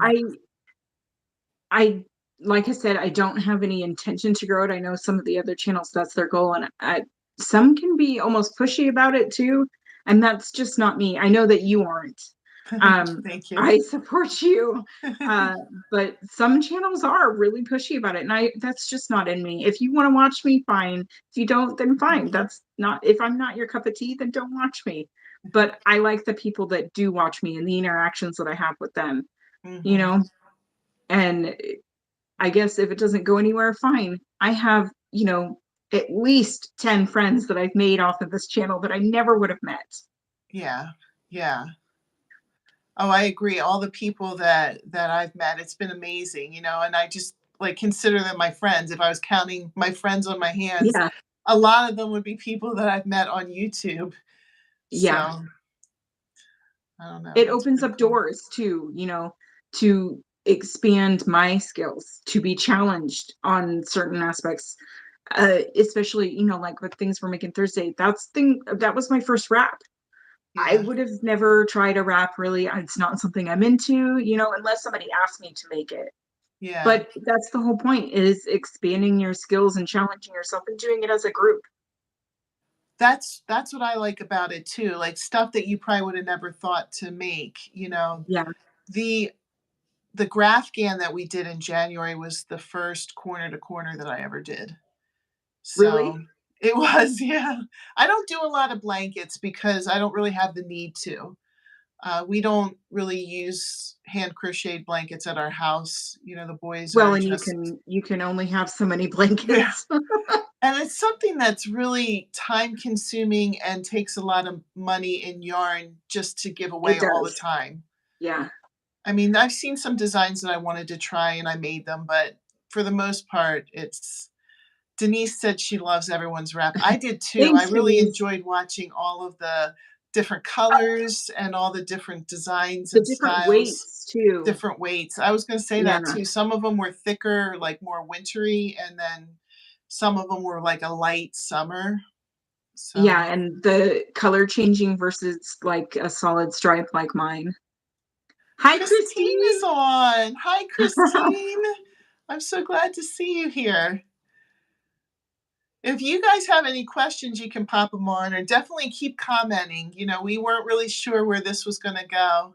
I like I said, I don't have any intention to grow it. I know some of the other channels, that's their goal, and some can be almost pushy about it too, and that's just not me. I know that you aren't. thank you. I support you, uh, but some channels are really pushy about it, and that's just not in me. If you want to watch me, fine. If you don't, then fine. That's not, if I'm not your cup of tea, then don't watch me. But I like the people that do watch me and the interactions that I have with them, you Mhm. know, and I guess if it doesn't go anywhere, fine. I have, at least 10 friends that I've made off of this channel that I never would have met. Yeah, yeah. Oh, I agree. All the people that I've met, it's been amazing, and I just like consider them my friends. If I was counting my friends on my hands, Yeah, a lot of them would be people that I've met on YouTube. yeah. So I don't know. It It's opens pretty up cool. doors too, to expand my skills, to be challenged on certain aspects. Especially, like with things we're making Thursday. That was my first rap. I Yeah, would have never tried a rap really. It's not something I'm into, unless somebody asked me to make it. yeah. But that's the whole point, is expanding your skills and challenging yourself and doing it as a group. That's what I like about it too. Like stuff that you probably would have never thought to make. Yeah. The the graph gan that we did in January was the first corner to corner that I ever did. Really? So it was, yeah. I don't do a lot of blankets because I don't really have the need to. We don't really use hand crocheted blankets at our house. The boys Well, are and just, you can only have so many yeah. blankets. And it's something that's really time consuming and takes a lot of money in yarn just to give away It all the does. time. Yeah. I mean, I've seen some designs that I wanted to try and I made them, but for the most part, it's Denise said she loves everyone's wrap. I did too. I Thanks, really Denise. enjoyed watching all of the different Uh, colors and all the different designs the and different styles, weights too. different weights. I was going to say Yeah. that too. Some of them were thicker, like more wintry, and then some of them were like a light summer. So Yeah, and the color changing versus like a solid stripe like mine. Hi, Christine is Christine. on. Hi, Christine. I'm so glad to see you here. If you guys have any questions, you can pop them on or definitely keep commenting. We weren't really sure where this was going to go.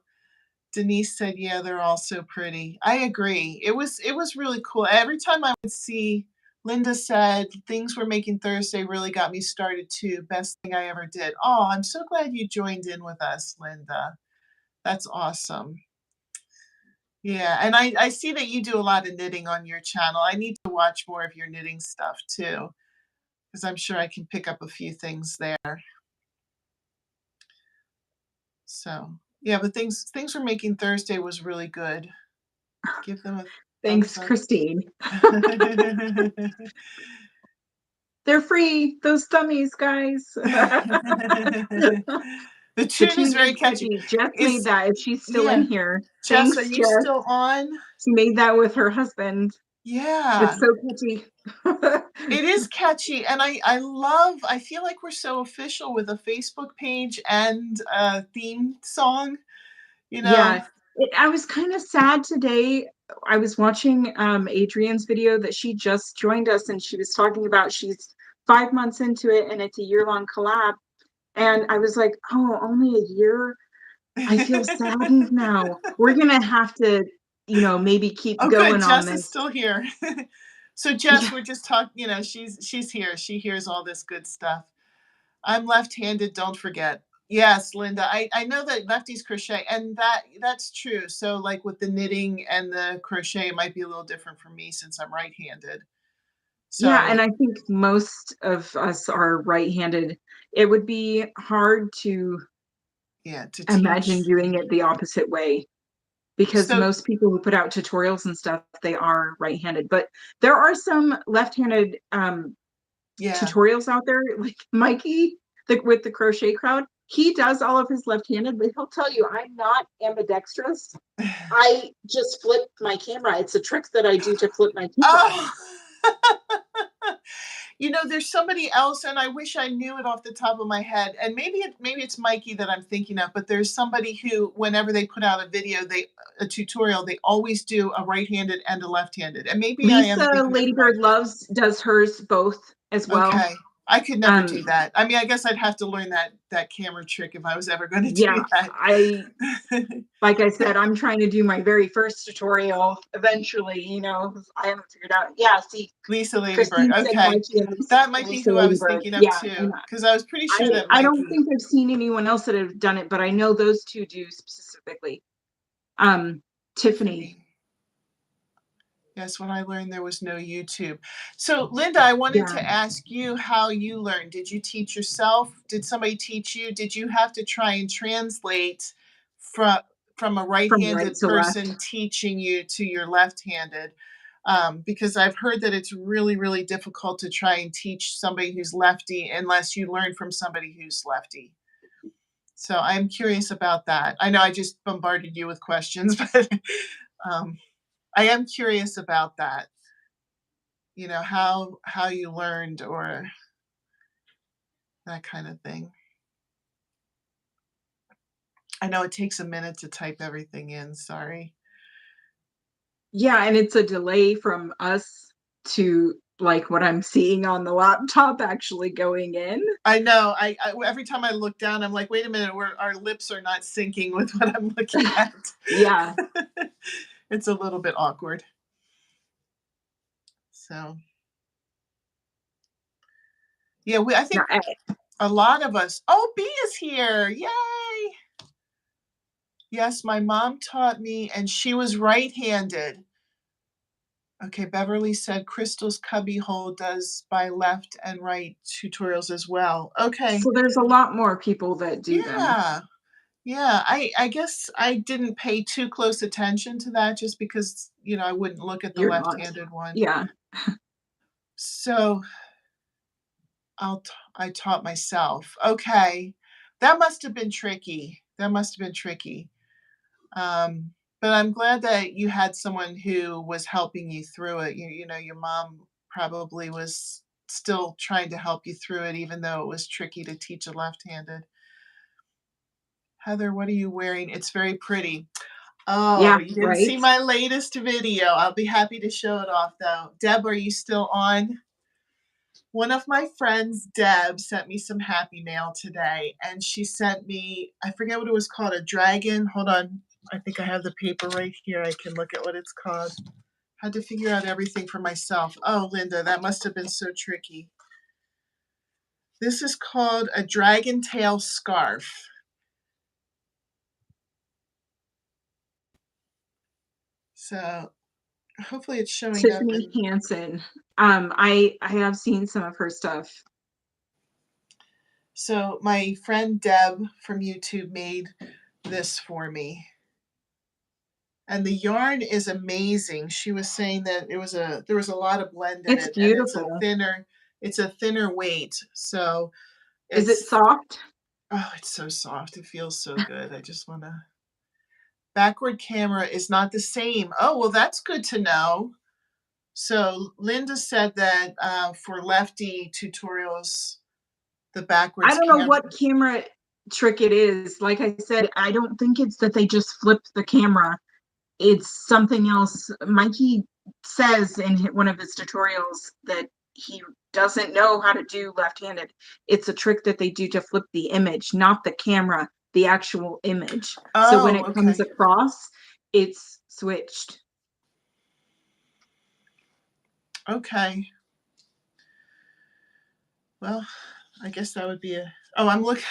Denise said, "Yeah, they're all so pretty." I agree. It was really cool. Every time I would see Linda said things we're making Thursday really got me started too. Best thing I ever did. Oh, I'm so glad you joined in with us, Linda. That's awesome. Yeah, and I see that you do a lot of knitting on your channel. I need to watch more of your knitting stuff too, because I'm sure I can pick up a few things there. So yeah, but things we're making Thursday was really good. Give them a thumbs Thanks, up. Christine. They're free, those thummies, guys. The The tune is tune very is catchy. catchy. Jess made Is that, if she's still in Yeah. here. Jess, are Thanks, you Jess. still on? She made that with her husband. Yeah. It's so catchy. It is catchy, and I feel like we're so official with a Facebook page and a theme song, you know? Yeah, I was kind of sad today. I was watching Adrienne's video that she just joined us, and she was talking about she's 5 months into it and it's a year-long collab. And I was like, oh, only a year? I feel saddened now. We're gonna have to, maybe keep Oh, good. going on Jess is this. still here. So Jess, Yeah, we're just talking, she's here. She hears all this good stuff. I'm left-handed, don't forget. Yes, Linda. I know that lefties crochet, and that's true. So like with the knitting and the crochet, it might be a little different for me since I'm right-handed. yeah, So and I think most of us are right-handed. It would be hard to yeah, to imagine teach. doing it the opposite way. because So most people who put out tutorials and stuff, they are right-handed. But there are some left-handed yeah. tutorials out there, like Mikey, with the crochet crowd. He does all of his left-handed, but he'll tell you, I'm not ambidextrous. I just flip my camera. It's a trick that I do to flip my camera. Oh. You know, there's somebody else, and I wish I knew it off the top of my head. And maybe it's Mikey that I'm thinking of, but there's somebody who, whenever they put out a video, a tutorial, they always do a right-handed and a left-handed. And maybe I am Lisa thinking of the wrong Ladybird Loves does hers both as well. Okay. I could never do Um, that. I mean, I guess I'd have to learn that camera trick if I was ever going to yeah, do that. like I said, I'm trying to do my very first tutorial eventually, I haven't figured out. Yeah, see, Lisa Ladybird. Christine said Okay. Mikey and That might be Lisa who I was Ladybird. thinking of Yeah, and too, because I was pretty sure that I don't Mikey. think I've seen anyone else that have done it, but I know those two do specifically. Tiffany. Yes, when I learned there was no YouTube. So, Linda, I wanted Yeah, to ask you how you learned. Did you teach yourself? Did somebody teach you? Did you have to try and translate from from a from right right-handed to left. person teaching you to your left-handed? Because I've heard that it's really, really difficult to try and teach somebody who's lefty unless you learn from somebody who's lefty. So I'm curious about that. I know I just bombarded you with questions, but um, I am curious about that. You know, how you learned or that kind of thing. I know it takes a minute to type everything in, sorry. Yeah, and it's a delay from us to like what I'm seeing on the laptop actually going in. I know, I every time I look down, I'm like, "Wait a minute, our lips are not syncing with what I'm looking at." Yeah. It's a little bit awkward. So, yeah, I No, think a lot of us. Oh, B is here, yay! Yes, my mom taught me, and she was right-handed. Okay, Beverly said Crystal's Cubbyhole does by left and right tutorials as well. Okay. so there's a lot more people that do them. Yeah. Yeah. I guess I didn't pay too close attention to that just because, I wouldn't look at the You're not. left-handed one. Yeah. So I taught myself. Okay. That must have been tricky. That must have been tricky. But I'm glad that you had someone who was helping you through it. Your mom probably was still trying to help you through it, even though it was tricky to teach a left-handed. Heather, what are you wearing? It's very pretty. Oh, Yeah, you didn't right. see my latest video. I'll be happy to show it off though. Deb, are you still on? One of my friends, Deb, sent me some happy mail today, and she sent me, I forget what it was called, a dragon. Hold on. I think I have the paper right here. I can look at what it's called. Had to figure out everything for myself. Oh, Linda, that must have been so tricky. This is called a dragon tail scarf. So hopefully it's showing up. Tiffany Hansen. I have seen some of her stuff. So my friend Deb from YouTube made this for me. And the yarn is amazing. She was saying that there was a lot of blend in It's it, and beautiful. it's a thinner weight. So Is it it's soft? oh, it's so soft. It feels so good. I just want to backward camera is not the same. Oh, well, that's good to know. So Linda said that for lefty tutorials, the I backwards don't know camera. what camera trick it is. Like I said, I don't think it's that they just flipped the camera. It's something else. Mikey says in one of his tutorials that he doesn't know how to do left-handed. It's a trick that they do to flip the image, not the camera, the actual image. So when Oh, it comes okay. across, it's switched. Okay. Well, I guess that would be a. Oh, I'm looking.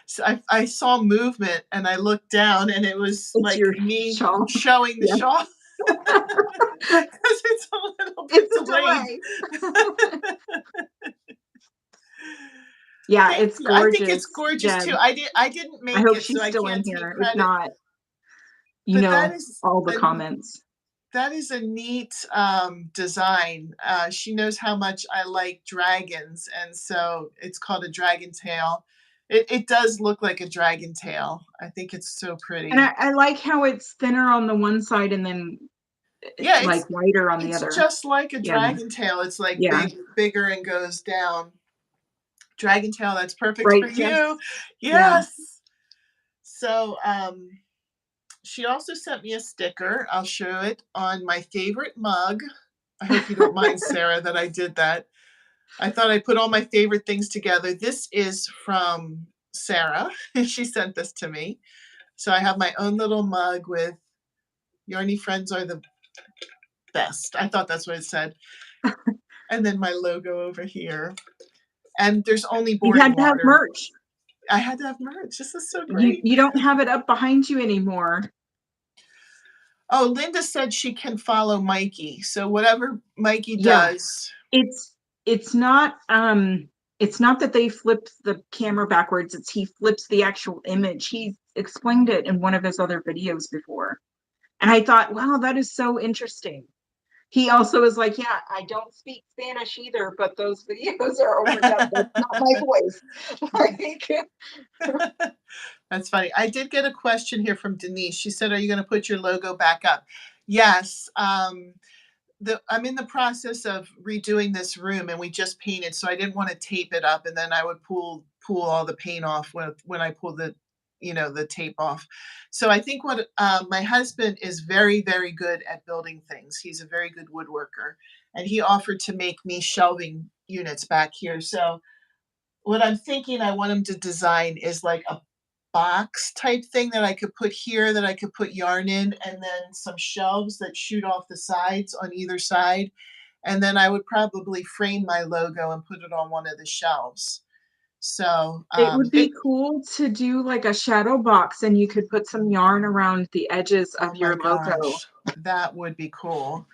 So I saw movement and I looked down and it was It's like your me shawl. showing the Yeah. shawl because it's a little bit It's a delayed. delay. Yeah, Thank it's you. I think it's gorgeous, gorgeous Deb. too. I didn't I make hope it, so she's I still in can't take here. If credit. not, you But know, all the comments. that is a neat design. She knows how much I like dragons, and so it's called a dragon tail. It does look like a dragon tail. I think it's so And pretty. I like how it's thinner on the one side and then Yeah, like wider on the it's other. just like a Yeah. dragon tail. It's like Yeah. bigger and goes down. Dragon tail, that's perfect for Right, Jess? you. Yeah. Yes. So she also sent me a sticker. I'll show it on my favorite mug. I hope you don't mind, Sarah, that I did that. I thought I put all my favorite things together. This is from Sarah. She sent this to me. So I have my own little mug with Yarny friends are the best. I thought that's what it said. And then my logo over here. And there's only You boarding had to have water. merch. I had to have merch. This is so You great. you don't have it up behind you anymore. Oh, Linda said she can follow Mikey. So whatever Mikey Yeah. does. It's it's not that they flip the camera backwards, it's he flips the actual image. He explained it in one of his other videos before. And I thought, wow, that is so interesting. He also is like, yeah, I don't speak Spanish either, but those videos are overdub. That's not my voice. Like, That's funny. I did get a question here from Denise. She said, "Are you going to put your logo back up?" Yes. I'm in the process of redoing this room, and we just painted, so I didn't want to tape it up, and then I would pull all the paint off when I pull the the tape off. So I think what my husband is very, very good at building things. He's a very good woodworker, and he offered to make me shelving units back here. So what I'm thinking I want him to design is like a box type thing that I could put here, that I could put yarn in, and then some shelves that shoot off the sides on either side. And then I would probably frame my logo and put it on one of the shelves. So it would be cool to do like a shadow box and you could put some yarn around the edges oh of my your logo. gosh, that would be cool.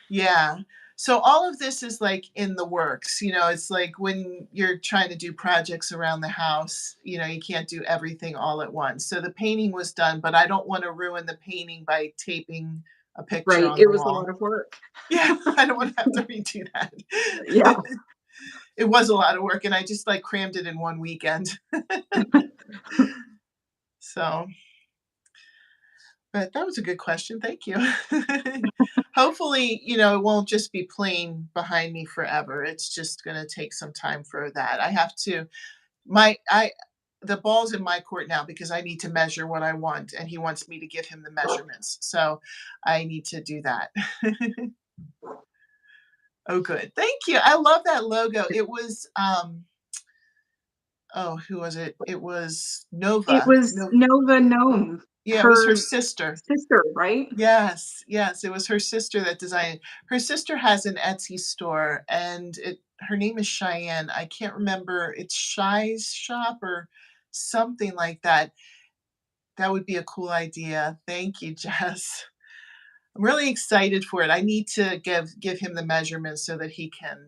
Yeah. So all of this is like in the works. It's like when you're trying to do projects around the house, you can't do everything all at once. So the painting was done, but I don't want to ruin the painting by taping a picture Right. on It the was a wall. lot of work. Yeah, I don't want to have to redo that. Yeah. It was a lot of work, and I just like crammed it in one weekend. So, but that was a good question. Thank you. Hopefully, it won't just be plain behind me forever. It's just going to take some time for that. I have to my I the ball's in my court now because I need to measure what I want, and he wants me to give him the measurements. So I need to do that. Oh, good. Thank you. I love that logo. It was oh, who was it? It was It Nova. was No, Nova Gnome, yeah, it was her her sister. sister, right? Yes, yes, it was her sister that designed it. Her sister has an Etsy store, and her name is Cheyenne. I can't remember. It's Shy's shop or something like that. That would be a cool idea. Thank you, Jess. I'm really excited for it. I need to give him the measurements so that he can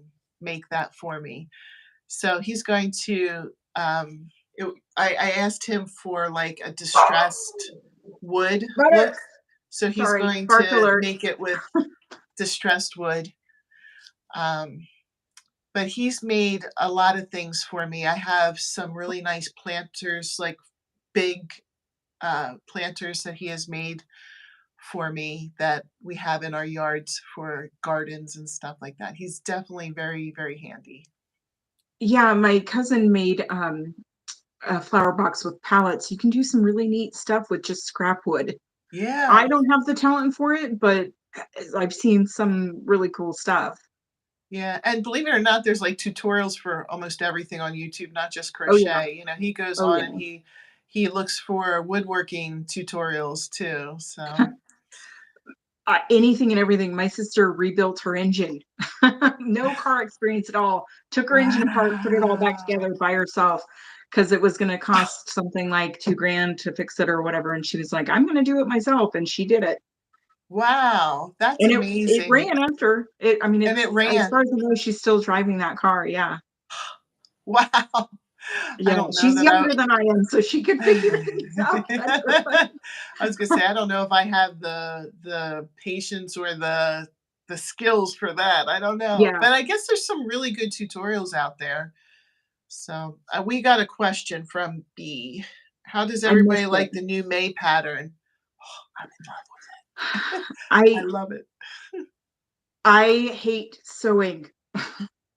make that for me. So he's going to I asked him for like a distressed wood look. Butter. So he's Sorry, going bark to alert. make it with distressed wood. Um, but he's made a lot of things for me. I have some really nice planters, like big planters that he has made for me that we have in our yards for gardens and stuff like that. He's definitely very, very handy. Yeah, my cousin made a flower box with pallets. You can do some really neat stuff with just scrap wood. I Yeah. don't have the talent for it, but I've seen some really cool stuff. Yeah, and believe it or not, there's like tutorials for almost everything on YouTube, not just Oh yeah. crochet. He goes Oh on and yeah. he looks for woodworking tutorials too. So Anything and everything. My sister rebuilt her engine. No car experience at all. Took her engine apart, put it all back wow. together by herself because it was going to cost something like 2 grand to fix it or whatever. And she was like, I'm going to do it myself. And she did it. Wow, that's And it amazing. ran after it. I mean, And it as far ran. as I know, she's still driving that car. Yeah. Wow. I Yeah, don't know she's that younger than I am, so she could figure things out better. I was gonna say, I don't know if I have the patience or the skills for that. I don't know. Yeah, But I guess there's some really good tutorials out there. So, we got a question from B. How does I everybody missed it. like the new May pattern? I'm in love with it. I I love it. I hate sewing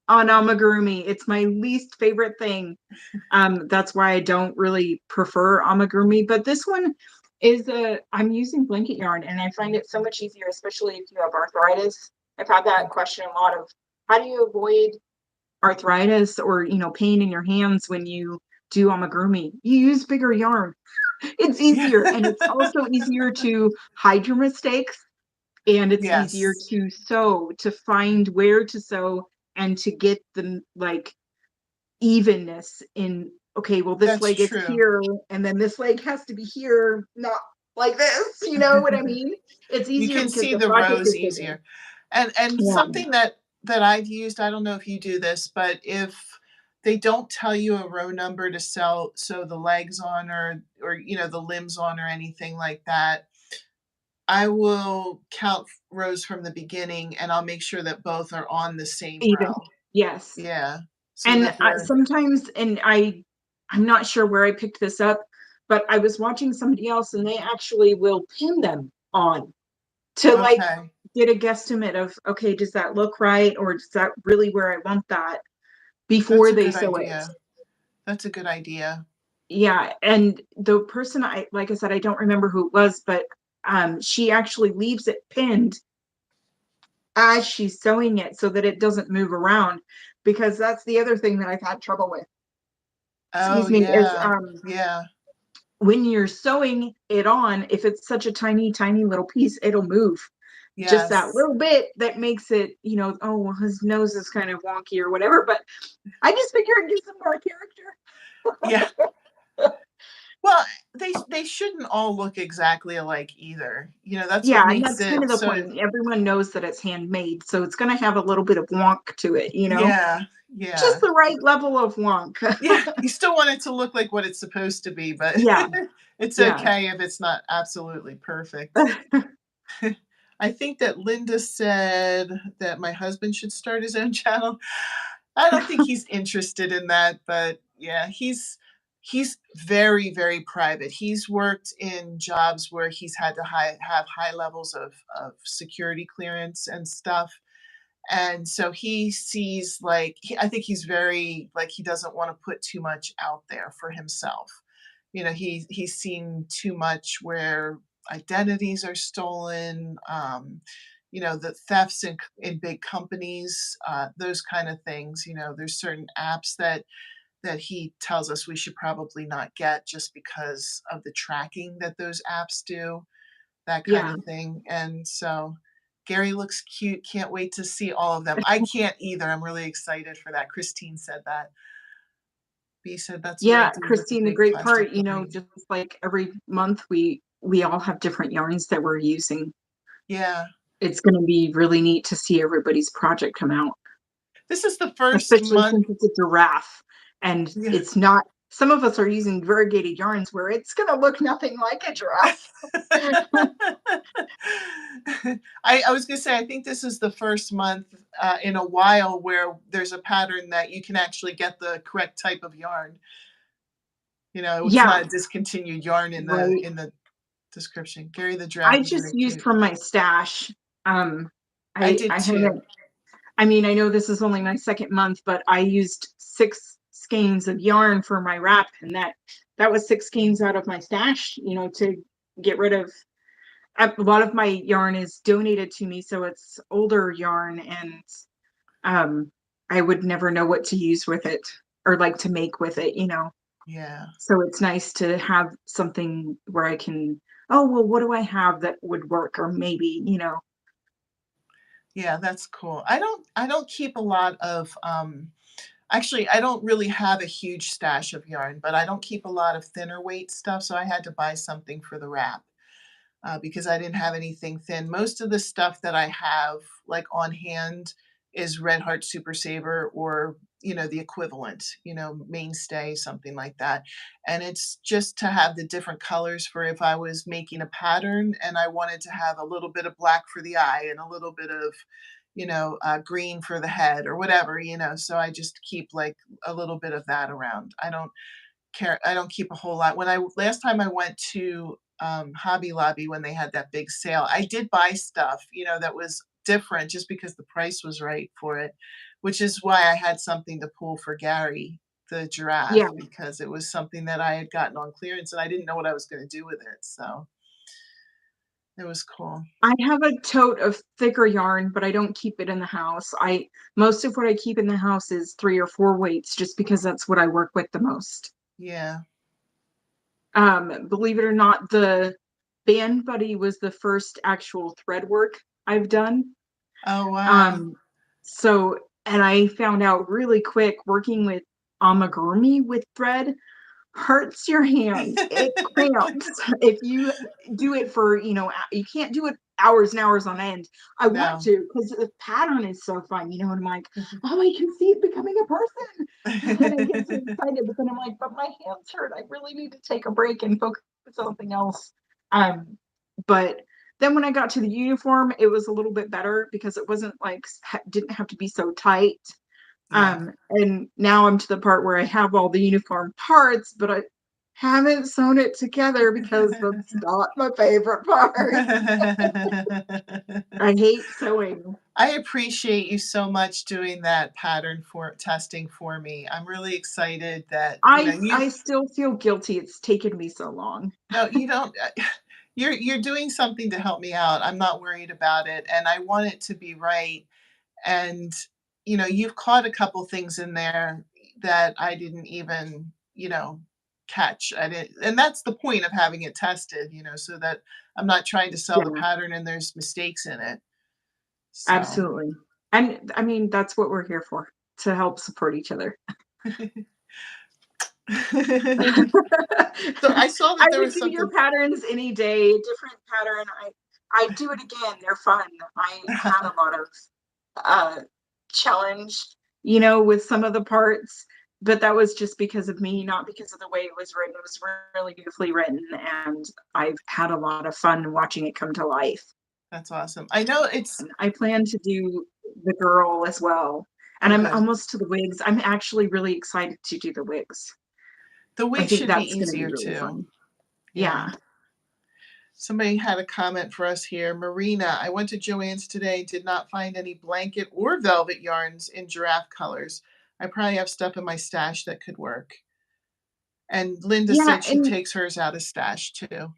on amigurumi. It's my least favorite thing. That's why I don't really prefer amigurumi. But this one is I'm using blanket yarn and I find it so much easier, especially if you have arthritis. I've had that question a lot of how do you avoid arthritis or pain in your hands when you do amigurumi? You use bigger yarn. It's Yeah. easier and it's also easier to hide your mistakes and it's easier Yes, to sew, to find where to sew and to get the like evenness in okay, well this that's leg is true. here and then this leg has to be here, not like this, you know what I mean? It's You easier can because see the the project rows is bigger. easier. And Yeah, something that I've used, I don't know if you do this, but if they don't tell you a row number to sew the legs on or the limbs on or anything like that, I will count rows from the beginning and I'll make sure that both are on the same even. row. Yes. Yeah. So And that they're sometimes, and I'm not sure where I picked this up, but I was watching somebody else and they actually will pin them on to like okay. get a guesstimate of, okay, does that look right? Or is that really where I want that That's before a they good sew it? idea. That's a good idea. Yeah. And the person like I said, I don't remember who it was, but she actually leaves it pinned as she's sewing it so that it doesn't move around because that's the other thing that I've had trouble with. Oh, Excuse me, is yeah. Yeah. when you're sewing it on, if it's such a tiny, tiny little piece, it'll move just that Yes. little bit that makes it, oh, well, his nose is kind of wonky or whatever. But I just figure it gives him more Yeah. character. Well, they shouldn't all look exactly alike either. That's what Yeah, and makes that's kind it of the so point. Everyone knows that it's handmade, so it's going to have a little bit of wonk to it. yeah, Just yeah. the right level of wonk. Yeah, you still want it to look like what it's supposed to be, but Yeah, it's yeah. okay if it's not absolutely perfect. I think that Linda said that my husband should start his own channel. I don't think he's interested in that, but yeah, he's very, very private. He's worked in jobs where he's had to have high levels of security clearance and stuff. And so he sees like I think he's very like he doesn't want to put too much out there for himself. He's seen too much where identities are stolen, the thefts in big companies, those kind of things. There's certain apps that he tells us we should probably not get just because of the tracking that those apps do, that kind Yeah. of thing. And so Gary looks cute. Can't wait to see all of them. I can't either. I'm really excited for that. Christine said that. B said that's what I Yeah, do with the Christine, the big great plastic part, yarn. just like every month we all have different yarns that we're using. Yeah. It's going to be really neat to see everybody's project come out, This is the first especially month. since it's a giraffe and Yeah. it's not some of us are using variegated yarns where it's going to look nothing like a giraffe. I was going to say, I think this is the first month in a while where there's a pattern that you can actually get the correct type of yarn. It's Yeah, not a discontinued yarn in the right. in the description. Gary the I giraffe is just very used cute. from my stash. Um I I did too. haven't I mean, I know this is only my second month, but I used 6 skeins of yarn for my wrap, and that was 6 skeins out of my stash, to get rid of. A lot of my yarn is donated to me, so it's older yarn, and um, I would never know what to use with it or like to make with it. Yeah. So it's nice to have something where I can, oh, well, what do I have that would work? Or maybe. Yeah, that's cool. I don't keep a lot of actually I don't really have a huge stash of yarn, but I don't keep a lot of thinner weight stuff, so I had to buy something for the wrap. Because I didn't have anything thin. Most of the stuff that I have like on hand is Red Heart Super Saver or the equivalent, mainstay, something like that. And it's just to have the different colors for if I was making a pattern and I wanted to have a little bit of black for the eye and a little bit of, green for the head or whatever, so I just keep like a little bit of that around. I don't keep a whole lot. When I last time I went to, Hobby Lobby when they had that big sale, I did buy stuff, that was different just because the price was right for it, which is why I had something to pull for Gary, the Yeah, giraffe, because it was something that I had gotten on clearance and I didn't know what I was gonna do with it, so it was cool. I have a tote of thicker yarn, but I don't keep it in the house. I Most of what I keep in the house is 3 or 4 weights just because that's what I work with the most. Yeah. Believe it or not, the Band Buddy was the first actual thread work I've done. Oh, wow. Um, so and I found out really quick working with amigurumi with thread hurts your hand. It cramps if you do it for, you can't do it hours and hours on end. I want No. to because the pattern is so fun, and I'm like, oh, I can see it becoming a person. And I get so excited, but then I'm like, but my hands hurt. I really need to take a break and focus on something else. Um, but then when I got to the uniform, it was a little bit better because it wasn't like didn't have to be so tight. Yeah. And now I'm to the part where I have all the uniform parts, but I haven't sewn it together because that's not my favorite part. I hate sewing. I appreciate you so much doing that pattern for testing for me. I'm really excited that, I still feel guilty it's taken me so long. no, you don't, you're doing something to help me out. I'm not worried about it, and I want it to be right. And, you've caught a couple things in there that I didn't even, catch. I didn't, and that's the point of having it tested, so that I'm not trying to sell the Yeah, pattern and there's mistakes in it. So absolutely. And I mean, that's what we're here for, to help support each other. So I saw I that there would was do your something. patterns any day, different pattern. I do it again. They're fun. I had a lot of uh challenge, with some of the parts, but that was just because of me, not because of the way it was written. It was really beautifully written, and I've had a lot of fun watching it come to life. That's awesome. I know it's. And I plan to do the girl as well. And Oh, I'm good. almost to the wigs. I'm actually really excited to do the wigs. The I wig think should be that's gonna be easier really too. fun. Yeah. Yeah. Somebody had a comment for us here. Marina, I went to Joann's today, did not find any blanket or velvet yarns in giraffe colors. I probably have stuff in my stash that could work. And Linda Yeah, said she and takes hers out of stash too.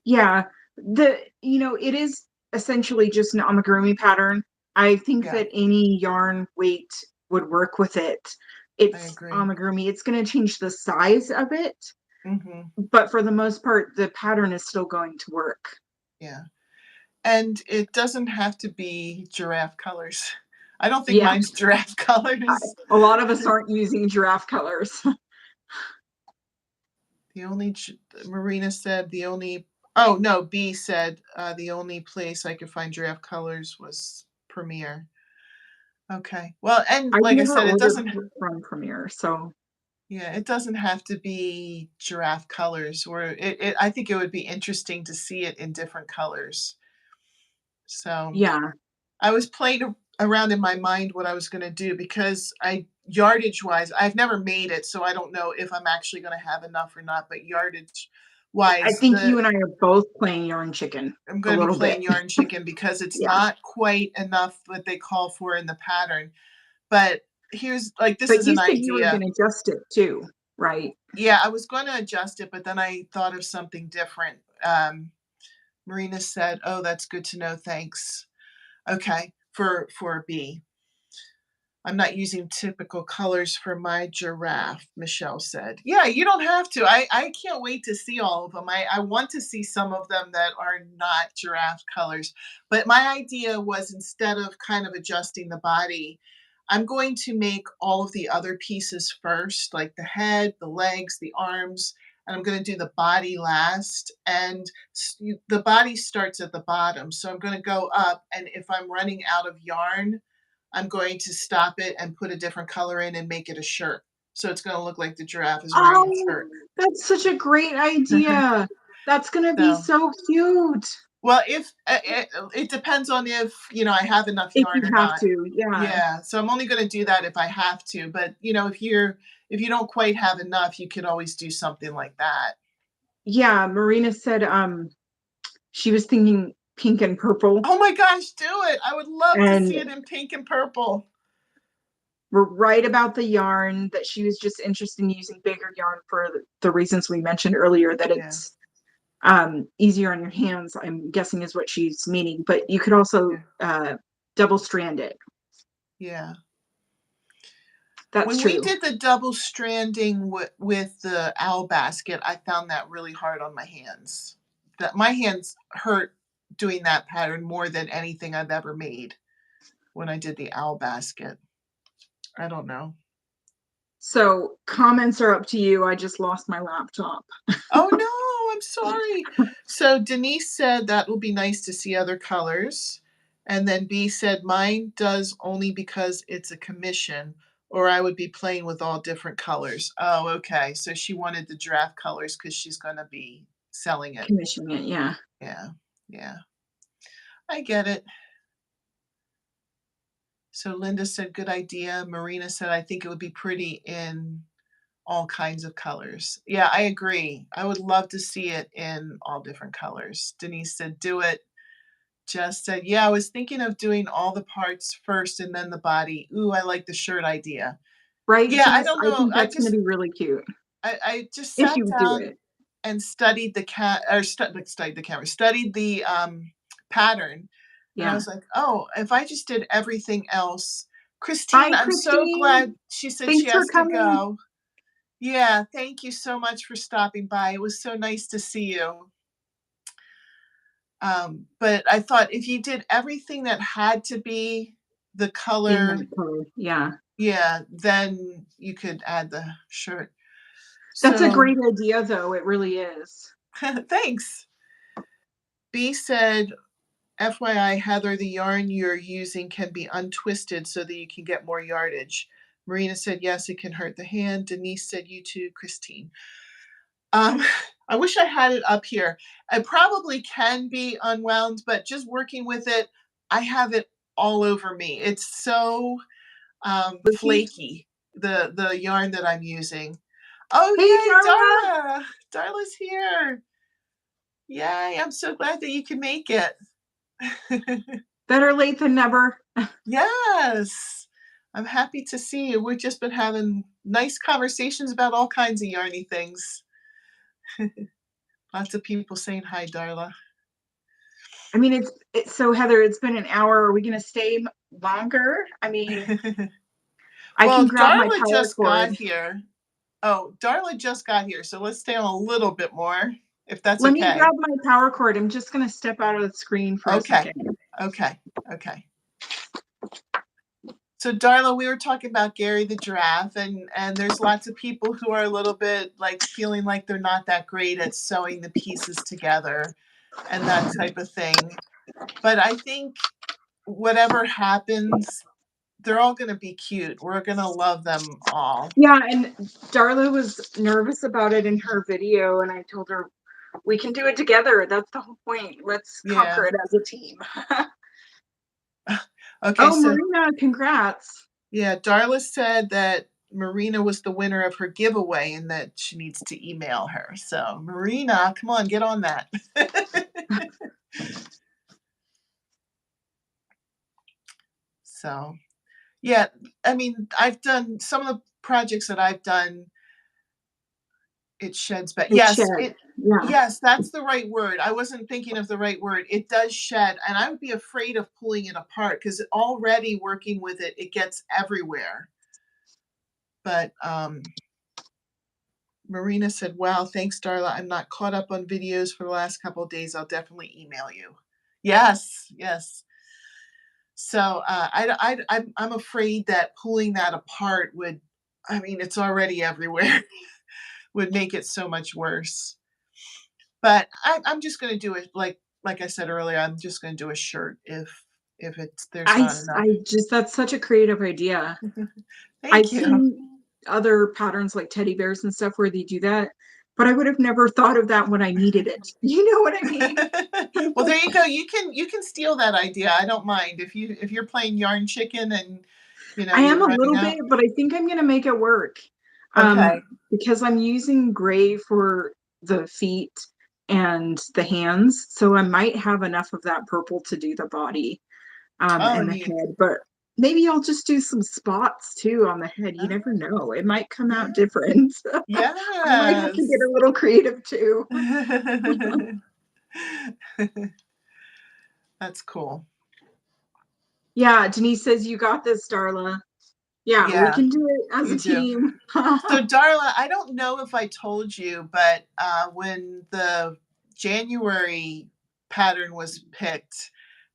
yeah, it is essentially just an amigurumi pattern. I think Yeah, that any yarn weight would work with it. I It's agree. amigurumi. It's going to change the size of it, Hmm. but for the most part, the pattern is still going to work. Yeah. And it doesn't have to be giraffe colors. I don't think Yeah, mine's giraffe colors. a lot of us aren't using giraffe colors. The only Marina said the only. Oh no, B said the only place I could find giraffe colors was Premiere. Okay, well, and I've like I never said, it ordered doesn't. from Premiere, so Yeah, it doesn't have to be giraffe colors. Or I think it would be interesting to see it in different colors. So yeah. I was playing around in my mind what I was going to do because yardage wise, I've never made it, so I don't know if I'm actually going to have enough or not. But yardage I wise, think you and I are both playing yarn chicken I'm a going to be little bit. playing yarn chicken because it's Yeah. not quite enough what they call for in the pattern. But here's like this But is you an said you were idea. going to adjust it too, right? Yeah, I was going to adjust it, but then I thought of something different. Marina said, "Oh, that's good to know. Thanks." Okay, for B. I'm not using typical colors for my giraffe, Michelle said. Yeah, you don't have to. I can't wait to see all of them. I want to see some of them that are not giraffe colors. But my idea was instead of kind of adjusting the body, I'm going to make all of the other pieces first, like the head, the legs, the arms, and I'm going to do the body last. And the body starts at the bottom. So I'm going to go up, and if I'm running out of yarn, I'm going to stop it and put a different color in and make it a shirt. So it's going to look like the giraffe is wearing a Oh, shirt. that's such a great idea. That's gonna be So, so cute. well, if it depends on if, I have enough If yarn you or have not. to, yeah. Yeah, so I'm only going to do that if I have to. But, if you don't quite have enough, you could always do something like that. Yeah, Marina said she was thinking pink and purple, Oh my gosh, do it. I would love to see and it in pink and purple. we're right about the yarn that she was just interested in using bigger yarn for the reasons we mentioned earlier, that Yeah. it's easier on your hands, I'm guessing is what she's meaning, but you could also Yeah. double strand it. Yeah. That's When we true. did the double stranding with the owl basket, I found that really hard on my hands. That my hands hurt doing that pattern more than anything I've ever made when I did the owl basket. I don't know. So comments are up to you. I just lost my laptop. Oh no, I'm sorry. So Denise said that will be nice to see other colors. And then B said mine does only because it's a commission, or I would be playing with all different colors. Oh, okay. So she wanted the draft colors because she's going to be selling it. Commissioning it, yeah. Yeah, yeah. I get it. So Linda said, good idea. Marina said, I think it would be pretty in all kinds of colors. Yeah, I agree. I would love to see it in all different colors. Denise said, do it. Jess said, yeah, I was thinking of doing all the parts first and then the body. Ooh, I like the shirt idea. Right, Yeah, I Jess? don't I know. think that's going to be really cute I just if sat you do down it. and studied the studied the camera, studied the pattern. And I Yeah. was like, oh, if I just did everything else. Christine, Bye, I'm so glad Christine. she said she Thanks for has to coming. go. Yeah, thank you so much for stopping by. It was so nice to see you. But I thought if you did everything that had to be the In color, that color. Yeah. yeah, then you could add the shirt. That's a So great idea, though. It really is. thanks. B said, FYI, Heather, the yarn you're using can be untwisted so that you can get more yardage. Marina said, yes, it can hurt the hand. Denise said, you too, Christine. Um, I wish I had it up here. It probably can be unwound, but just working with it, I have it all over me. It's so Vicky? flaky, the yarn that I'm using. Oh, Hey, yay, Darla. Darla. Darla's here. Yay, I'm so glad that you can make it. Better late than never. Yes. I'm happy to see you. We've just been having nice conversations about all kinds of yarny things. Lots of people saying hi, Darla. I mean, it's so Heather, it's been an hour. Are we going to stay longer? I mean, I can Well, grab my Darla power just got cord. here. Oh, Darla just got here, so let's stay on a little bit more, if that's Let me okay. grab my power cord. I'm just going to step out of the screen for a Okay, second. okay, okay. So Darla, we were talking about Gary the giraffe, and there's lots of people who are a little bit like feeling like they're not that great at sewing the pieces together and that type of thing. But I think whatever happens, they're all going to be cute. We're going to love them all. Yeah, and Darla was nervous about it in her video, and I told her we can do it together. That's the whole point. Let's Yeah. conquer it as a team. Okay, Oh, so Marina, congrats. yeah, Darla said that Marina was the winner of her giveaway and that she needs to email her. So Marina, come on, get on that. So yeah, I mean, I've done some of the projects that I've done. It sheds, but It yes, shed. Yeah. yes, that's the right word. I wasn't thinking of the right word. It does shed, and I would be afraid of pulling it apart because already working with it, it gets everywhere. But Marina said, wow, thanks, Darla. I'm not caught up on videos for the last couple of days. I'll definitely email you. Yes, yes. So I'm afraid that pulling that apart would, I mean, it's already everywhere, would make it so much worse. But I'm just going to do it like I said earlier. I'm just going to do a shirt if there's not enough. I just, that's such a creative idea. I've Thank you. seen other patterns like teddy bears and stuff where they do that, but I would have never thought of that when I needed it. You know what I mean? Well, there you go. You can steal that idea. I don't mind if you're playing yarn chicken and I am you're a running little bit, out. but I think I'm gonna make it work. Okay. Because I'm using gray for the feet and the hands, so I might have enough of that purple to do the body, Oh, and the neat. head, but maybe I'll just do some spots too on the head. You never Oh, know. It might come yeah. out different. I might have to get Yes. a little creative too. That's cool. Yeah, Denise says you got this, Darla. Yeah, we Yeah, can do it as a you do. team. So, Darla, I don't know if I told you, but when the January pattern was picked,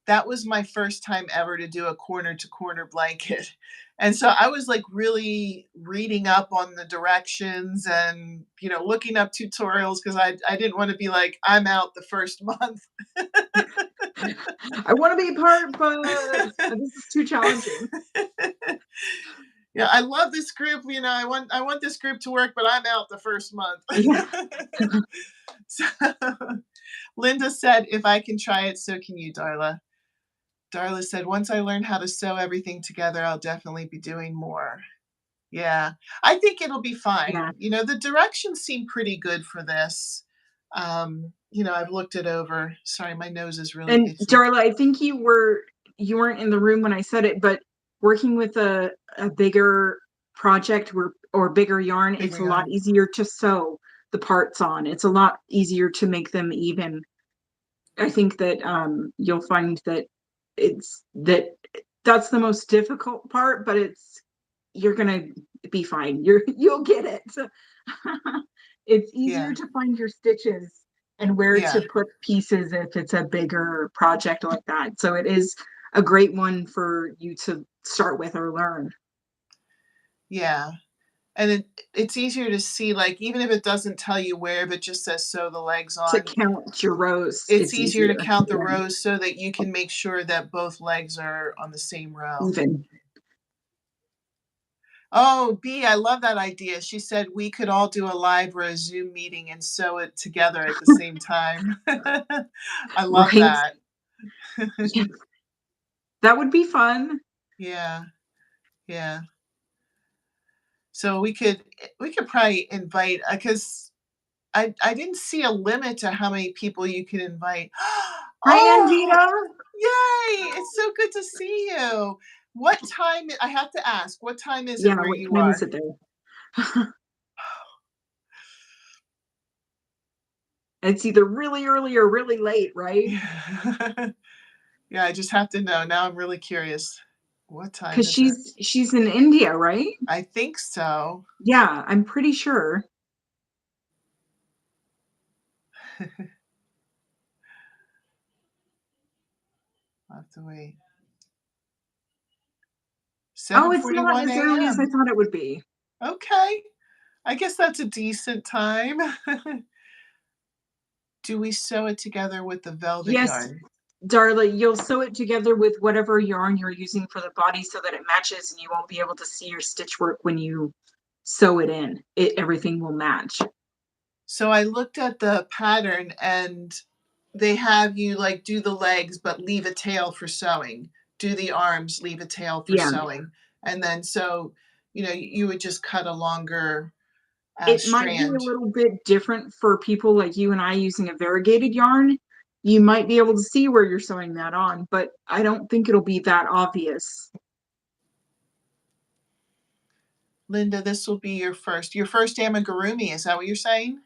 that was my first time ever to do a corner to corner blanket. And so I was like really reading up on the directions and, looking up tutorials because I didn't want to be like, I'm out the first month. I want to be a part, but this is too challenging. Yeah, I love this group. I want this group to work, but I'm out the first month. Yeah. So, Linda said, if I can try it, so can you, Darla. Darla said, once I learn how to sew everything together, I'll definitely be doing more. Yeah, I think it'll be fine. Yeah. The directions seem pretty good for this. I've looked it over. Sorry, my nose is really And itchy. Darla, I think you weren't in the room when I said it, but working with a bigger project or bigger yarn, Bigger it's a lot yarn. easier to sew the parts on. It's a lot easier to make them even. I think that you'll find that it's that that's the most difficult part, but you're gonna be fine. You'll get it. It's easier Yeah, to find your stitches and where yeah, to put pieces if it's a bigger project like that. So it is a great one for you to start with or learn yeah. And it's easier to see, like, even if it doesn't tell you where, if it just says sew the legs to on, count your rows. it's It's easier to easier. count the Yeah, rows so that you can make sure that both legs are on the same row. even. Oh, B, I love that idea. She said we could all do a live or a Zoom meeting and sew it together at the same time. I love Right? that. Yeah, that would be fun. Yeah, yeah. So we could probably invite because I didn't see a limit to how many people you could invite. Hi, Oh, Andita. yay! It's so good to see you. What time? I have to ask. What time is it Yeah, where what you time is are? it there? It's either really early or really late, right? Yeah. Yeah, I just have to know. Now I'm really curious. What time Because is it? she's in India, right? I think so. Yeah, I'm pretty sure. I'll have to wait. Oh, it's not 7:41 as early as I a.m. thought it would be. Okay. I guess that's a decent time. Do we sew it together with the velvet Yes, yarn? Darla, you'll sew it together with whatever yarn you're using for the body so that it matches and you won't be able to see your stitch work when you sew it in. Everything will match. So I looked at the pattern and they have you like do the legs but leave a tail for sewing. Do the arms, leave a tail for Yeah. sewing. And then so, you would just cut a longer It might be a strand. little bit different for people like you and I using a variegated yarn. You might be able to see where you're sewing that on, but I don't think it'll be that obvious. Linda, this will be your first amigurumi. Is that what you're saying?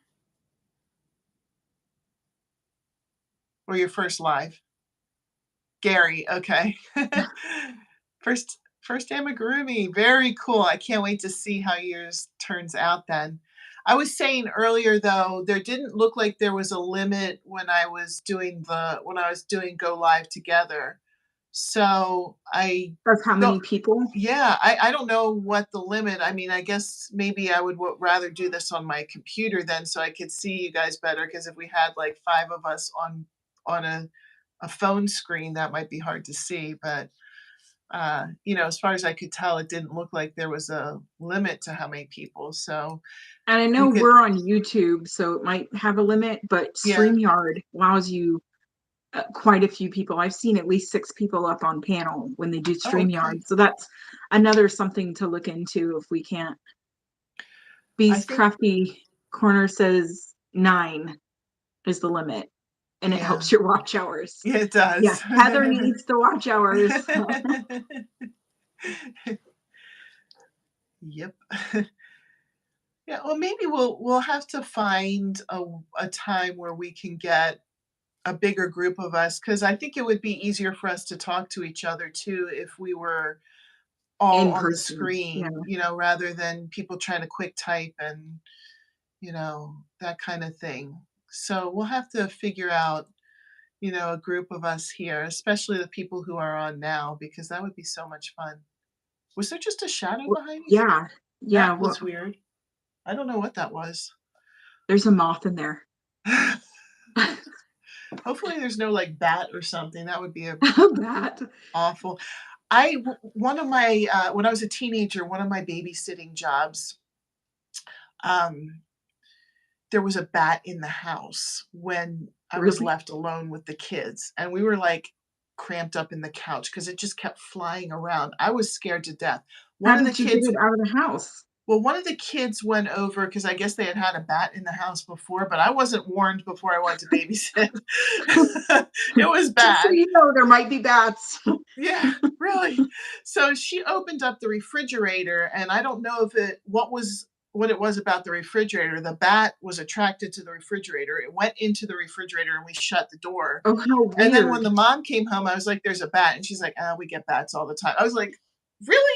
Or your first live? Gary, okay. First amigurumi, very cool. I can't wait to see how yours turns out then. I was saying earlier though, there didn't look like there was a limit when I was doing go live together. So I That's how don't many people? yeah, I don't know what the limit. I mean, I guess maybe I would rather do this on my computer then so I could see you guys better because if we had like 5 of us on a a phone screen, that might be hard to see, but as far as I could tell, it didn't look like there was a limit to how many people. So And I know we could, we're on YouTube, so it might have a limit, but yeah. StreamYard allows you quite a few people. I've seen at least 6 people up on panel when they do Oh, okay. StreamYard. So that's another something to look into if we can't. I Beast think, Crafty Corner says 9 is the limit, and it yeah, helps your watch hours. yeah, it Yeah, does. Heather needs the watch hours. Yep. Yeah, well, maybe we'll have to find a time where we can get a bigger group of us, because I think it would be easier for us to talk to each other too if we were all In on the person. Yeah. screen, rather than people trying to quick type and, that kind of thing. So we'll have to figure out, a group of us here, especially the people who are on now, because that would be so much fun. Was there just a shadow behind me? Yeah. Yeah. That Well, was weird. I don't know what that was. there's a moth in there. Hopefully there's no like bat or something. That would be That. awful. One of my when I was a teenager, one of my babysitting jobs, um, there was a bat in the house when I was Really? left alone with the kids, and we were like cramped up in the couch because it just kept flying around. I was scared to death. One How of the did you get kids it out of the house? Well, one of the kids went over because I guess they had had a bat in the house before, but I wasn't warned before I went to babysit. It was Just so bad. you know, there might be bats. Yeah, really. So she opened up the refrigerator, and I don't know if what it was about the refrigerator. The bat was attracted to the refrigerator. It went into the refrigerator, and we shut the door. Oh, how And then when weird. the mom came home, I was like, "There's a bat," and she's like, we get bats all the time." I was like, "Really?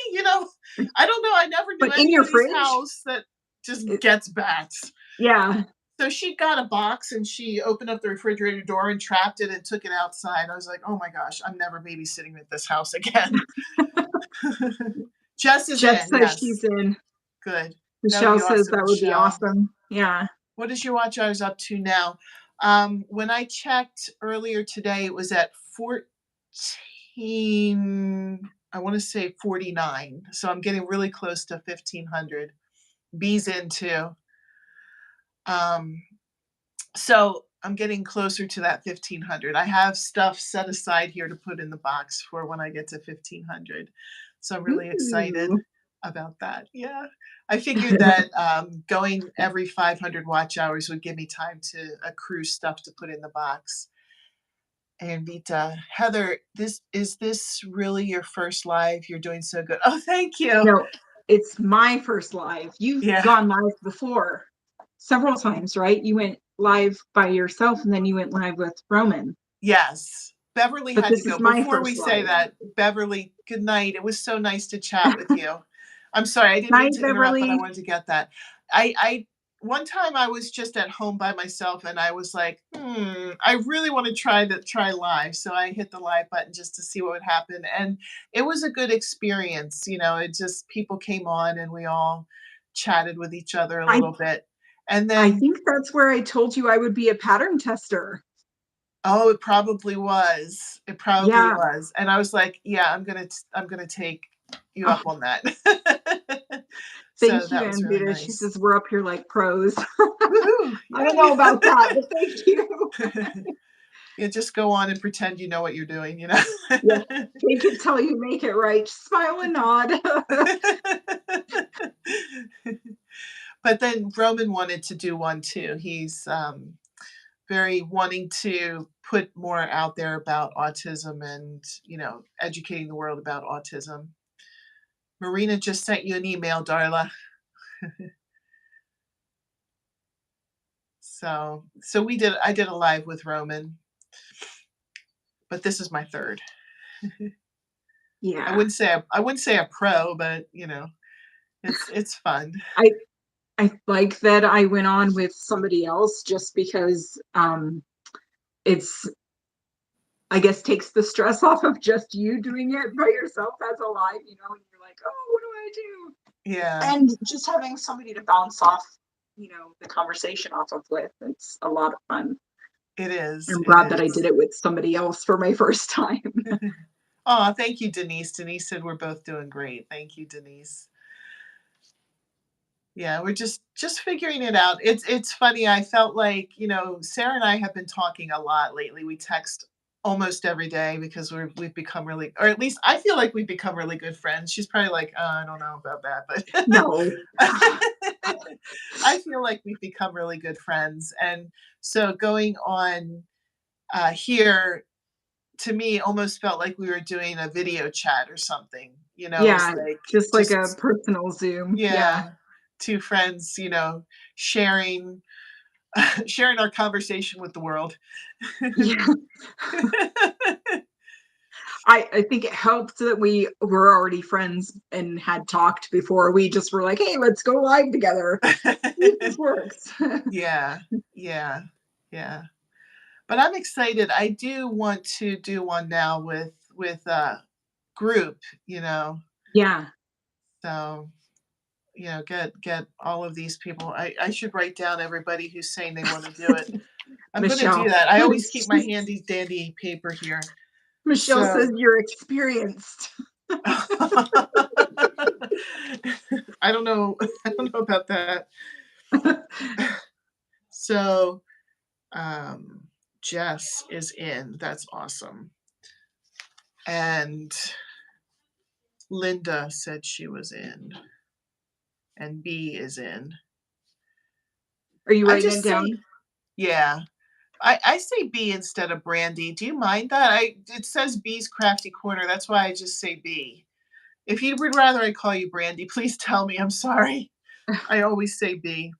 I don't know. I never knew But in your anybody's fridge? house that just It, gets bats." yeah. So she got a box and she opened up the refrigerator door and trapped it and took it outside. I was like, "Oh my gosh, I'm never babysitting at this house again." Jess is Jeff in, says she's yes. in. Good. That would Michelle be says awesome, that would be Michelle. awesome. Yeah. What is your watch hours up to now? When I checked earlier today, it was at 14, I want to say 49. So I'm getting really close to 1500. B's in too. So I'm getting closer to that 1500. I have stuff set aside here to put in the box for when I get to 1500. So I'm really excited Ooh. about that. Yeah. I figured that going every 500 watch hours would give me time to accrue stuff to put in the box. And Vita, Heather, this really your first live? You're doing so good. Oh, thank you. No, it's my first live. You've Yeah. gone live before several times, right? You went live by yourself and then you went live with Roman. Yes. Beverly But had to this go. is my Before we first say live. that, Beverly, good night. It was so nice to chat with you. I'm sorry, I didn't mean Night, to interrupt, but I Beverly. wanted to get that. I one time I was just at home by myself and I was like, I really want to try live. So I hit the live button just to see what would happen. And it was a good experience. It just people came on and we all chatted with each other a I little bit. And I then think that's where I told you I would be a pattern tester. Oh, it probably was. It probably Yeah. was. And I was like, "Yeah, I'm gonna take you Oh, up on that." So thank you, that was really Anvita. She nice. says we're up here like pros. Woohoo! I don't know about that, Yay! but thank you. Yeah, just go on and pretend you know what you're doing. Yeah. Take it till you make it right. Smile and nod. But then Roman wanted to do one too. He's very wanting to put more out there about autism and, educating the world about autism. Marina just sent you an email, Darla. So I did a live with Roman, but this is my third. I Yeah. wouldn't say I wouldn't say a pro, but it's fun. I I like that I went on with somebody else just because it's I guess takes the stress off of just you doing it by yourself as a live, and you're like, oh, what do I do? Yeah. And just having somebody to bounce off, the conversation off of with, it's a lot of fun. It is. I'm It glad that I did is. it with somebody else for my first time. Oh, thank you, Denise. Denise said we're both doing great. Thank you, Denise. Yeah, we're just figuring it out. It's funny. I felt like, Sarah and I have been talking a lot lately. We text almost every day because we've become really, or at least I feel like we've become really good friends. She's probably like, I don't know about that, but No. I feel like we've become really good friends. And so going on here to me almost felt like we were doing a video chat or something. It was Yeah, like just like a just personal Zoom. Yeah. yeah, two friends, sharing sharing our conversation with the world. Yeah. I think it helped that we were already friends and had talked before. We just were like, "Hey, let's go live together. See if this works." Yeah, yeah, yeah. But I'm excited. I do want to do one now with group, Yeah. so get all of these people. I should write down everybody who's saying they want to do it. I'm gonna do Michelle. that. I always keep my handy dandy paper here. Michelle says So you're experienced. I don't know. I don't know about that. So Jess is in. That's awesome. And Linda said she was in. And B is in. Are you I writing it just say, down? yeah. I say B instead of Brandy. Do you mind that? It says B's Crafty Corner. That's why I just say B. If you would rather I call you Brandy, please tell me. I'm sorry. I always say B.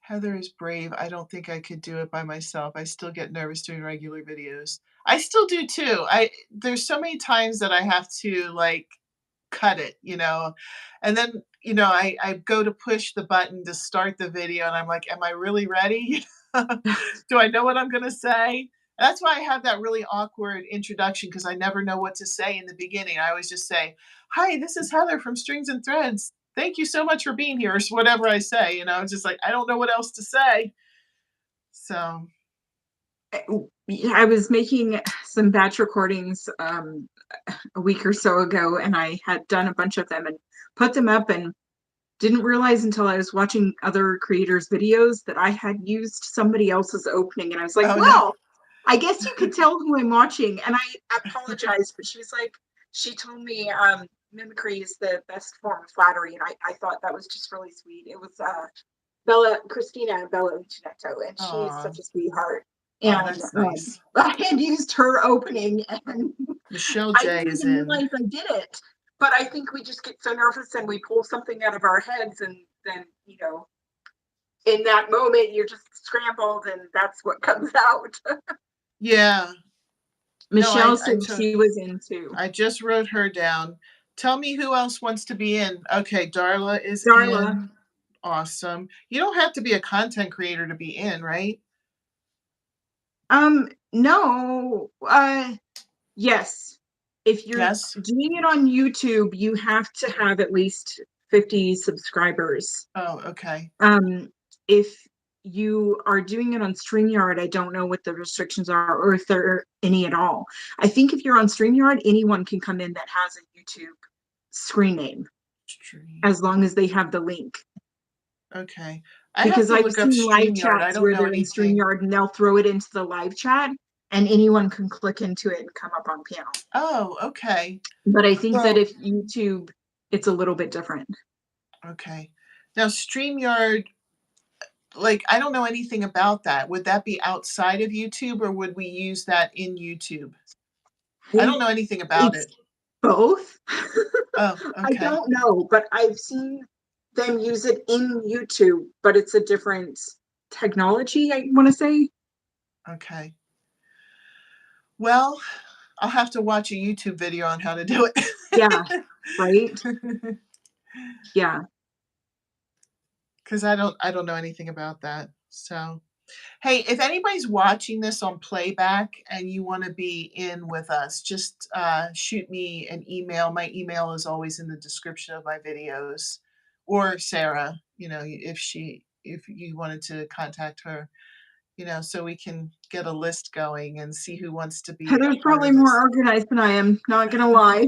Heather is brave. I don't think I could do it by myself. I still get nervous doing regular videos. I still do too. There's so many times that I have to like cut it, and then I go to push the button to start the video, and I'm like, am I really ready? Do I know what I'm gonna say? That's why I have that really awkward introduction because I never know what to say in the beginning. I always just say, "Hi, this is Heather from Strings and Threads. Thank you so much for being here," or whatever I say. It's just like I don't know what else to say. So Yeah, I was making some batch recordings a week or so ago, and I had done a bunch of them and put them up, and didn't realize until I was watching other creators' videos that I had used somebody else's opening, and I was like, oh no. well, I guess you could tell who I'm watching. And I apologized, but she was like, she told me mimicry is the best form of flattery, and I thought that was just really sweet. It was Bella Uncinetto, and she is Aw. such a sweetheart. Oh, And that's nice. I had used her opening, and Michelle I J didn't is even in. realize I did it. But I think we just get so nervous and we pull something out of our heads, and then, in that moment, you're just scrambled, and that's what comes out. Yeah. No, Michelle said she was in too. I just wrote her down. Tell me who else wants to be in. Okay, Darla is Darla. in. Awesome. You don't have to be a content creator to be in, right? No. Yes. If you're Yes. doing it on YouTube, you have to have at least 50 subscribers. Oh, okay. If you are doing it on StreamYard, I don't know what the restrictions are or if there are any at all. I think if you're on StreamYard, anyone can come in that has a YouTube screen name Stream. as long as they have the link. Okay. I have Because to I've look up seen live StreamYard. I chats don't where know they're in anything. StreamYard and they'll throw it into the live chat and anyone can click into it and come up on panel. Oh, okay. But I think that Well, if YouTube, it's a little bit different. okay. Now, StreamYard, like, I don't know anything about that. Would that be outside of YouTube or would we use that in YouTube? I don't know anything about It's it. both. Oh, I okay. don't know, but I've seen them use it in YouTube, but it's a different technology, I want to say. Okay. Well, I'll have to watch a YouTube video on how to do Yeah, right? it. Yeah. Because I don't know anything about that. So, hey, if anybody's watching this on playback and you want to be in with us, just shoot me an email. My email is always in the description of my videos, or Sarah, if she if you wanted to contact her, so we can get a list going and see who wants to be a Heather's part probably of more this. organized than I am, not gonna lie.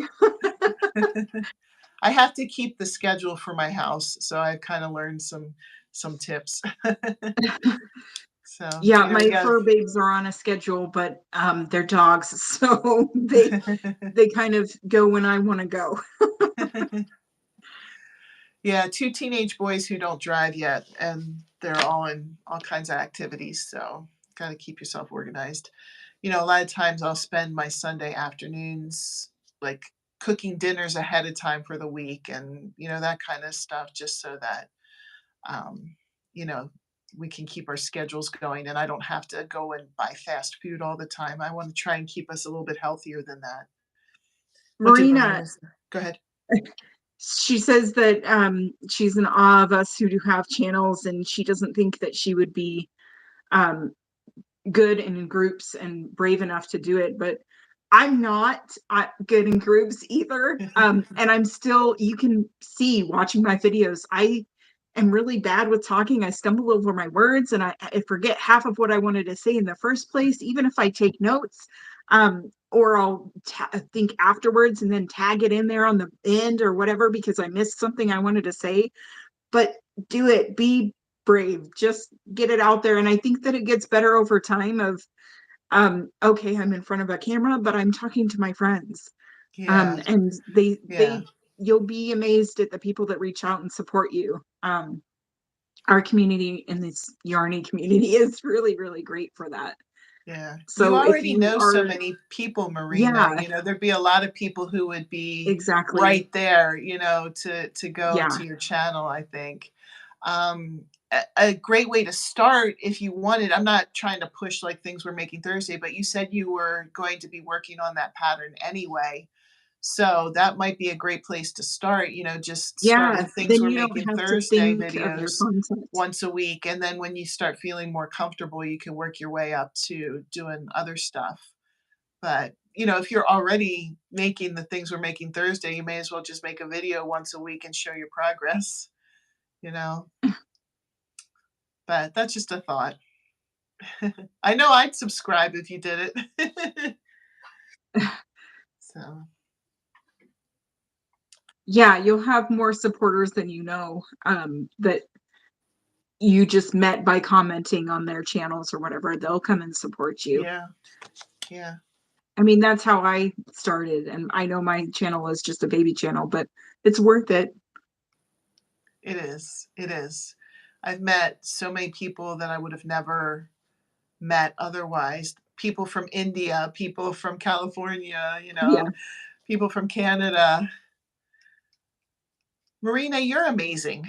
I have to keep the schedule for my house, so I've kind of learned some tips. So, Yeah, we my got fur babes are on a schedule, but they're dogs, so they kind of go when I want to go. yeah, two teenage boys who don't drive yet, and they're all in all kinds of activities, so got to keep yourself organized. A lot of times I'll spend my Sunday afternoons like cooking dinners ahead of time for the week and that kind of stuff, just so that um, you know we can keep our schedules going and I don't have to go and buy fast food all the time. I want to try and keep us a little bit healthier than that. What did Marina, Marina say? Go ahead. she says that she's in awe of us who do have channels, and she doesn't think that she would be um, good in groups and brave enough to do it. But I'm not good in groups either. And I'm still, you can see watching my videos, I am really bad with talking. I stumble over my words and I forget half of what I wanted to say in the first place, even if I take notes. Or I'll think afterwards and then tag it in there on the end or whatever because I missed something I wanted to say. But do it, be brave, just get it out there. And I think that it gets better over time of okay, I'm in front of a camera, but I'm talking to my friends. Yeah, And they yeah, they you'll be amazed at the people that reach out and support you. Our community in this Yarny community is really, really great for that. yeah. You So if already you know so are, many people, Marina. yeah, There'd be a lot of people who would be exactly. right there, to go Yeah. to your channel, I think. A great way to start if you wanted, I'm not trying to push like things we're making Thursday, but you said you were going to be working on that pattern anyway. So that might be a great place to start, just start Yeah. with things Then we're you don't making have to Thursday think of your videos content. once a week. And then when you start feeling more comfortable, you can work your way up to doing other stuff. But, if you're already making the things we're making Thursday, you may as well just make a video once a week and show your progress, you know. But that's just a thought. I know I'd subscribe if you did it. So, Yeah, you'll have more supporters than that you just met by commenting on their channels or whatever. They'll come and support you. yeah, yeah, I mean, that's how I started. And I know my channel is just a baby channel, but it's worth it. it is. It is. I've met so many people that I would have never met otherwise. People from India, people from California, Yeah. people from Canada. Marina, you're amazing.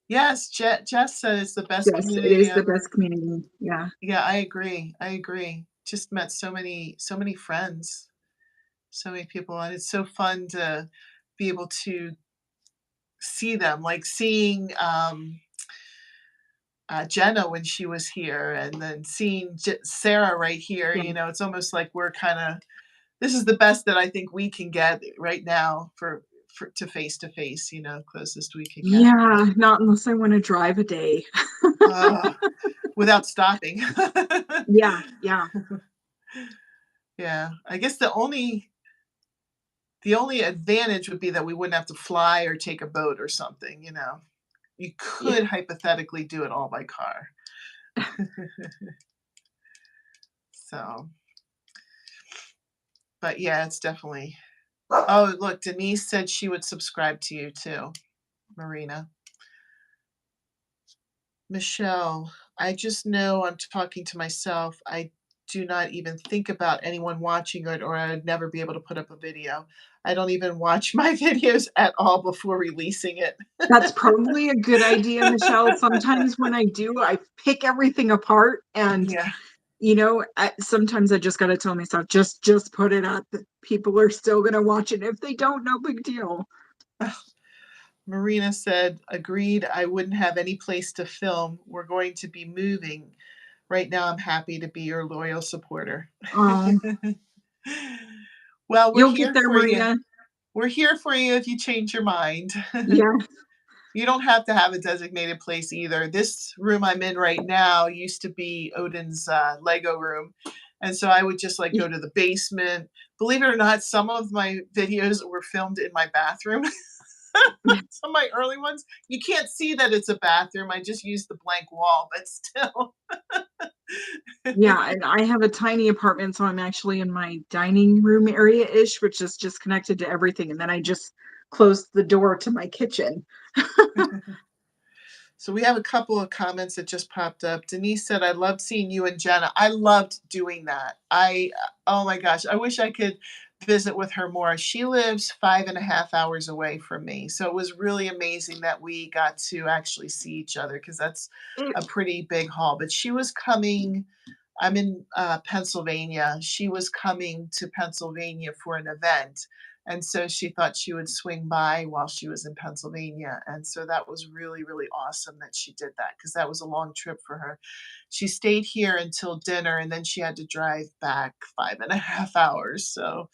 Yes, Jess said it's the best Yes, it community is the ever. best community. Yeah. Yeah, I agree. I agree. Just met so many friends, so many people, and it's so fun to be able to see them, like seeing Jenna when she was here, and then seeing Sarah right here. Yeah. It's almost like we're kind of, this is the best that I think we can get right now for to face. Closest we could get. Yeah. Not unless I want to drive a day. Uh, without stopping. Yeah. Yeah. Yeah, I guess the only advantage would be that we wouldn't have to fly or take a boat or something. You Yeah. could hypothetically do it all by car. So, but yeah, it's definitely. Oh, look, Denise said she would subscribe to you too, Marina. Michelle, I just know I'm talking to myself. I do not even think about anyone watching it, or I'd never be able to put up a video. I don't even watch my videos at all before releasing it. That's probably a good idea, Michelle. Sometimes when I do, I pick everything apart and Yeah. sometimes I just got to tell myself, just put it up. People are still going to watch it. If they don't, no big deal. Marina said, agreed, I wouldn't have any place to film. We're going to be moving. Right now, I'm happy to be your loyal supporter. Oh, Well, we're you'll get here there, for you. Marina. We're here for you if you change your mind. Yeah, You don't have to have a designated place either. This room I'm in right now used to be Odin's Lego room. And so I would just like y- go to the basement. Believe it or not, some of my videos were filmed in my bathroom. Some of my early ones, you can't see that it's a bathroom. I just used the blank wall, but still. yeah. And I have a tiny apartment, so I'm actually in my dining room area-ish, which is just connected to everything. And then I just closed the door to my kitchen. So we have a couple of comments that just popped up. Denise said, I loved seeing you and Jenna. I loved doing that. Oh my gosh, I wish I could visit with her more. She lives 5.5 hours away from me. So it was really amazing that we got to actually see each other because that's a pretty big haul. But she was coming, I'm in Pennsylvania. She was coming to Pennsylvania for an event. And so she thought she would swing by while she was in Pennsylvania. And so that was really, really awesome that she did that because that was a long trip for her. She stayed here until dinner and then she had to drive back 5.5 hours. So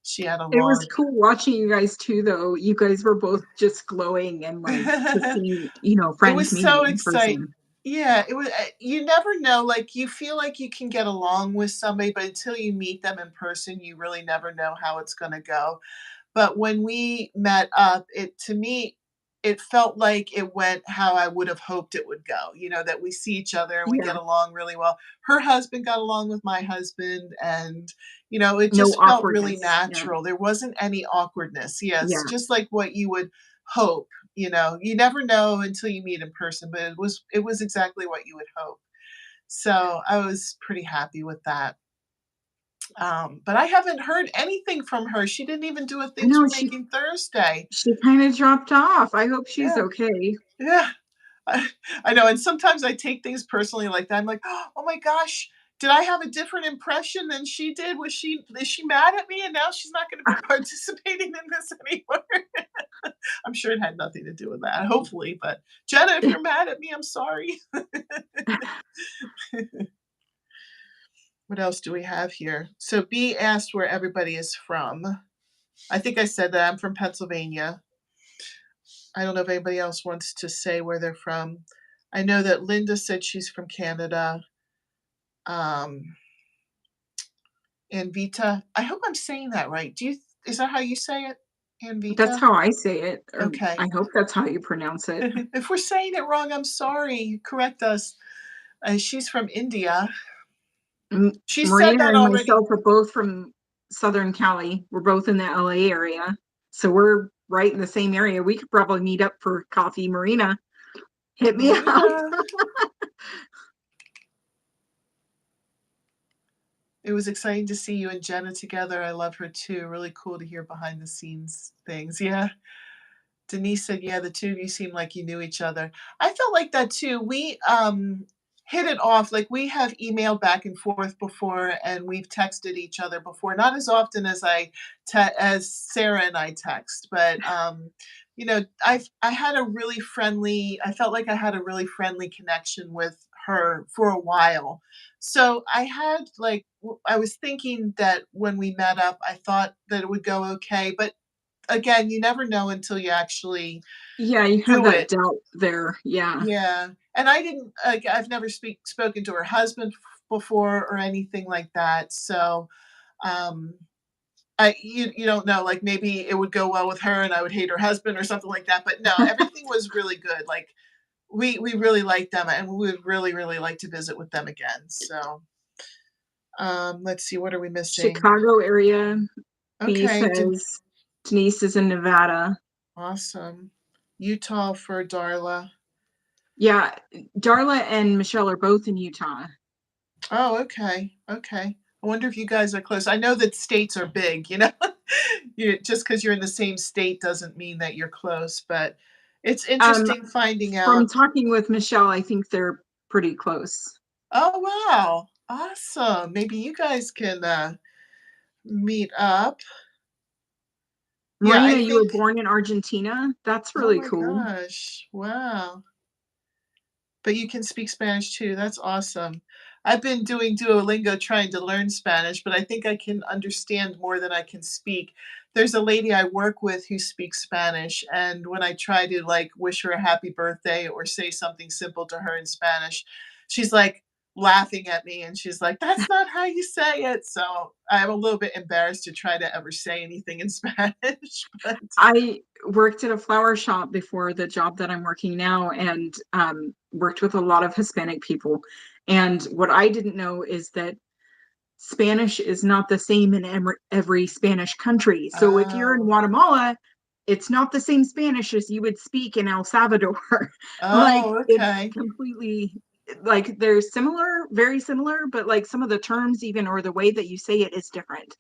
she had a It was long. cool watching you guys too, though. You guys were both just glowing and like to see, It friends was meeting so in exciting. person. Yeah, it was you never know, like, you feel like you can get along with somebody, but until you meet them in person, you really never know how it's gonna go. But when we met up, it to me, it felt like it went how I would have hoped it would go, that we see each other and we Yeah, get along really well. Her husband got along with my husband, and, it no just felt really awkwardness. Yeah, natural. There wasn't any awkwardness. Yes, yeah. just like what you would hope, You never know until you meet in person, but it was exactly what you would hope. So, I was pretty happy with that. But I haven't heard anything from her. She didn't even do a I Thanks know for she Making Thursday. she kind of dropped off. I hope she's Yeah, okay. yeah. I I know, and sometimes I take things personally like that. I'm like, "Oh my gosh, did I have a different impression than she did? Is she mad at me and now she's not gonna be participating in this anymore?" I'm sure it had nothing to do with that, hopefully, but Jenna, if you're mad at me, I'm sorry. What else do we have here? So B asked where everybody is from. I think I said that I'm from Pennsylvania. I don't know if anybody else wants to say where they're from. I know that Linda said she's from Canada. Um, Anvita, I hope I'm saying that right. Is that how you say it? That's Anvita? how I say it, or Okay. I hope that's how you pronounce it. If we're saying it wrong, I'm sorry. Correct us. She's from India. She said Marina that and already. myself are both from Southern Cali. We're both in the LA area. So we're right in the same area. We could probably meet up for coffee. Marina, hit me up. Marina. It was exciting to see you and Jenna together. I love her too. Really cool to hear behind the scenes things. Yeah. Denise said, "Yeah, the two of you seem like you knew each other." I felt like that too. We hit it off. Like we have emailed back and forth before, and we've texted each other before. Not as often as as Sarah and I text, but I had a really friendly. I felt like I had a really friendly connection with her for a while. So I had like I was thinking that when we met up, I thought that it would go okay, but again, you never know until you actually Yeah, you have do that it. doubt there. Yeah. Yeah, and I didn't like, I've never spoken to her husband before or anything like that, so, um, you don't know, like, maybe it would go well with her and I would hate her husband or something like that, but no, everything was really good, like, we really liked them, and we would really, really like to visit with them again, so, let's see, what are we missing? Chicago area, B Okay, says Denise is in Nevada. awesome. Utah for Darla. Yeah, Darla and Michelle are both in Utah. Oh, okay, okay. I wonder if you guys are close. I know that states are big, just because 'cause you're in the same state doesn't mean that you're close, but it's Um, interesting finding from out. talking with Michelle, I think they're pretty close. Oh, wow, awesome. Maybe you guys can, meet up. Yeah, I Marina, you were think. born in Argentina? That's Oh really my cool. gosh, wow. But you can speak Spanish too, that's awesome. I've been doing Duolingo trying to learn Spanish, but I think I can understand more than I can speak. There's a lady I work with who speaks Spanish, and when I try to like wish her a happy birthday or say something simple to her in Spanish, she's like laughing at me and she's like, "That's not how you say it." So I'm a little bit embarrassed to try to ever say anything in Spanish, but I worked at a flower shop before the job that I'm working now, and worked with a lot of Hispanic people. And what I didn't know is that Spanish is not the same in every Spanish country. So if you're in oh, Guatemala, it's not the same Spanish as you would speak in El Salvador. Like oh, it's okay. completely, like they're similar, very similar, but like some of the terms even or the way that you say it is different.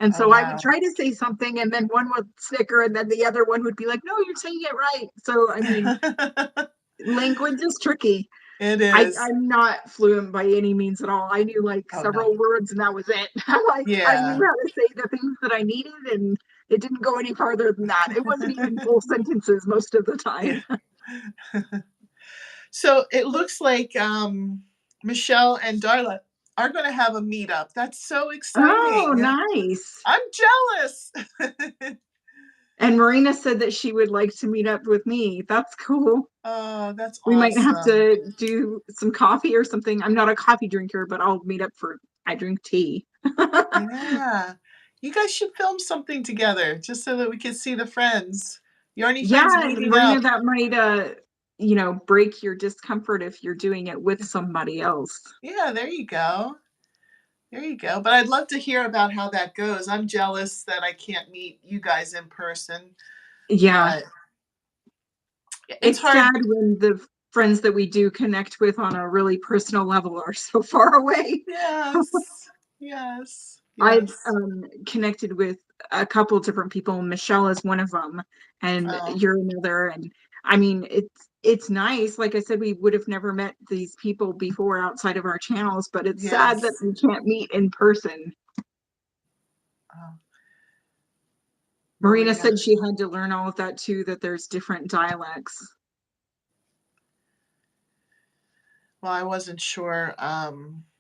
And Oh, so I would wow. try to say something and then one would snicker and then the other one would be like, no, you're saying it right. So I mean, language is tricky. It is. I'm not fluent by any means at all. I knew like Oh, no. several words and that was it. Like I knew Yeah. how to say the things that I needed and it didn't go any farther than that. It wasn't even full sentences most of the time. So it looks like Michelle and Darla are going to have a meetup. That's so Oh, exciting. nice. I'm jealous. And Marina said that she would like to meet up with me. That's cool. Oh, that's We might have awesome. to do some coffee or something. I'm not a coffee drinker, but I'll meet up for I drink tea. Yeah. You guys should film something together just so that we can see the friends. Yarny Yeah, friends and meeting Marina, up. that might break your discomfort if you're doing it with somebody else. Yeah, there you go. There you go. But I'd love to hear about how that goes. I'm jealous that I can't meet you guys in person, Yeah, but it's it's sad hard. when the friends that we do connect with on a really personal level are so far away. Yes. Yes. I've Yes. connected with a couple different people. Michelle is one of them, and Oh, you're another. And I mean, it's nice. Like I said, we would have never met these people before outside of our channels, but it's sad that yes. we can't meet in person. Oh, Marina Marina. said she had to learn all of that too, that there's different dialects. Well, I wasn't sure.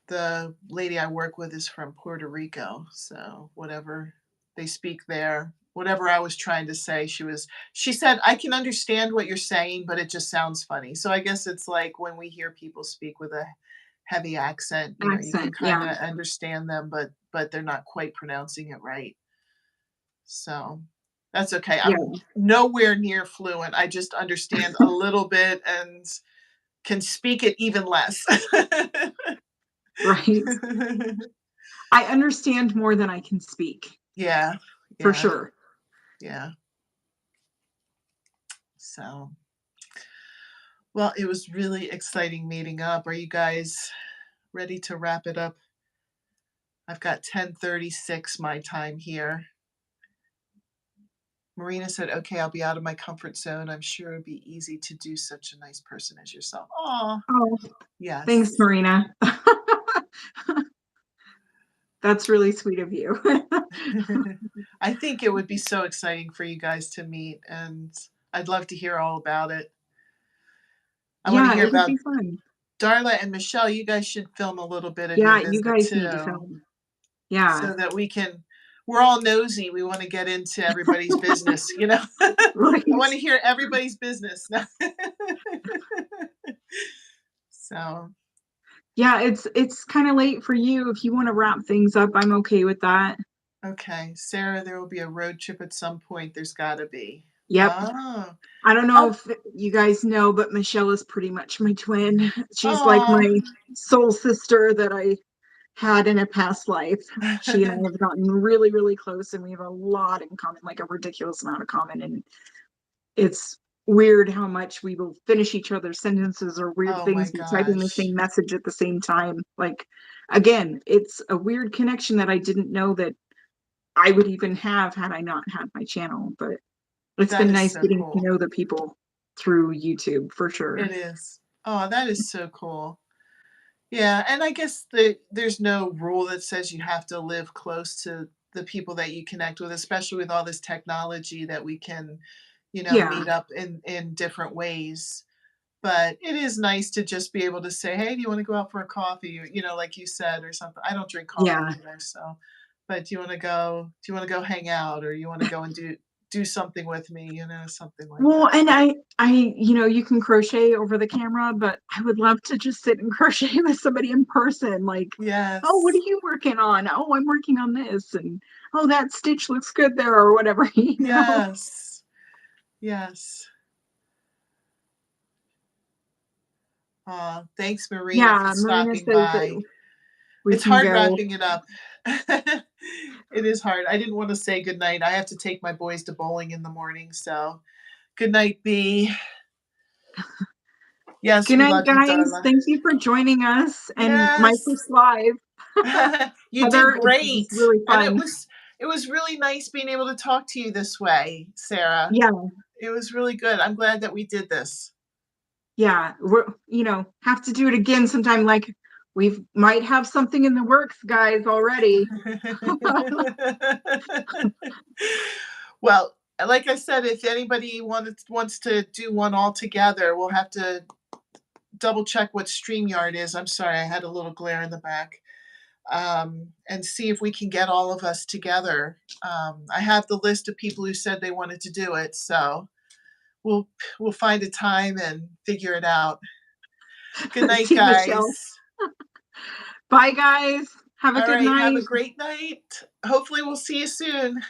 The lady I work with is from Puerto Rico, so whatever they speak there, whatever I was trying to say, she said, I can understand what you're saying, but it just sounds funny. So I guess it's like when we hear people speak with a heavy accent, you can Accent, kind yeah. of understand them, but they're not quite pronouncing it right. So that's okay. Yeah, I'm nowhere near fluent. I just understand a little bit and can speak it even less. right. I understand more than I can speak, Yeah, for yeah, sure. yeah. So, well, it was really exciting meeting up. Are you guys ready to wrap it up? I've got 10:36 my time here. Marina said, "Okay, I'll be out of my comfort zone. I'm sure it'd be easy to do such a nice person as yourself." Oh, Oh, thanks, yes. Marina. That's really sweet of you. I think it would be so exciting for you guys to meet, and I'd love to hear all about it. I want to Yeah, hear it would about be fun. Darla and Michelle. You guys should film a little bit of your Yeah, you visit guys need to too, film. Yeah, so that we're all nosy. We want to get into everybody's business. I right. want to hear everybody's business. So, Yeah, it's kind of late for you. If you want to wrap things up, I'm okay with that. okay, Sarah, there will be a road trip at some point. There's got to be. Yep. Oh, I don't know how, if you guys know, but Michelle is pretty much my twin. She's like oh. my soul sister that I had in a past life. She and I have gotten really, really close, and we have a lot in common, like a ridiculous amount of common. And it's weird how much we will finish each other's sentences or weird Oh my things and typing the gosh. same message at the same time. Like, again, it's a weird connection that I didn't know that I would even have had I not had my channel. But it's That been is nice so getting to cool. know the people through YouTube for It sure. is. Oh, that is so cool. Yeah, and I guess there's no rule that says you have to live close to the people that you connect with, especially with all this technology that we can, Yeah, meet up in different ways. But it is nice to just be able to say, "Hey, do you wanna go out for a coffee?" Or, like you said, or something. I don't drink coffee Yeah. either, so but do you wanna go hang out, or you wanna go and do something with me, something like Well, that. and you can crochet over the camera, but I would love to just sit and crochet with somebody in person. Like, oh, what are Yes. you working on? Oh, I'm working on this. And oh, that stitch looks good there, or whatever, you know? Yes. Yes. Thanks, Marina, for Yeah, Marina stopping says that by. we It's can hard go. wrapping it up. It is hard. I didn't wanna say goodnight. I have to take my boys to bowling in the morning, so good night, B. Yes, Good we night, love you, guys. Darla. Thank you for joining us and my Yes. first live. You did Heather, it was great, really and fun. it was really nice being able to talk to you this way, Sarah. Yeah, It was really good. I'm glad that we did this. yeah. Have to do it again sometime. Like we might have something in the works, guys, already. Well, like I said, if anybody wants to do one all together, we'll have to double check what StreamYard is. I'm sorry, I had a little glare in the back. And see if we can get all of us together. I have the list of people who said they wanted to do it, so we'll we'll find a time and figure it out. Good night, See Michelle. guys. Bye, guys. Have a All good right, have night. a great night. Hopefully, we'll see you soon.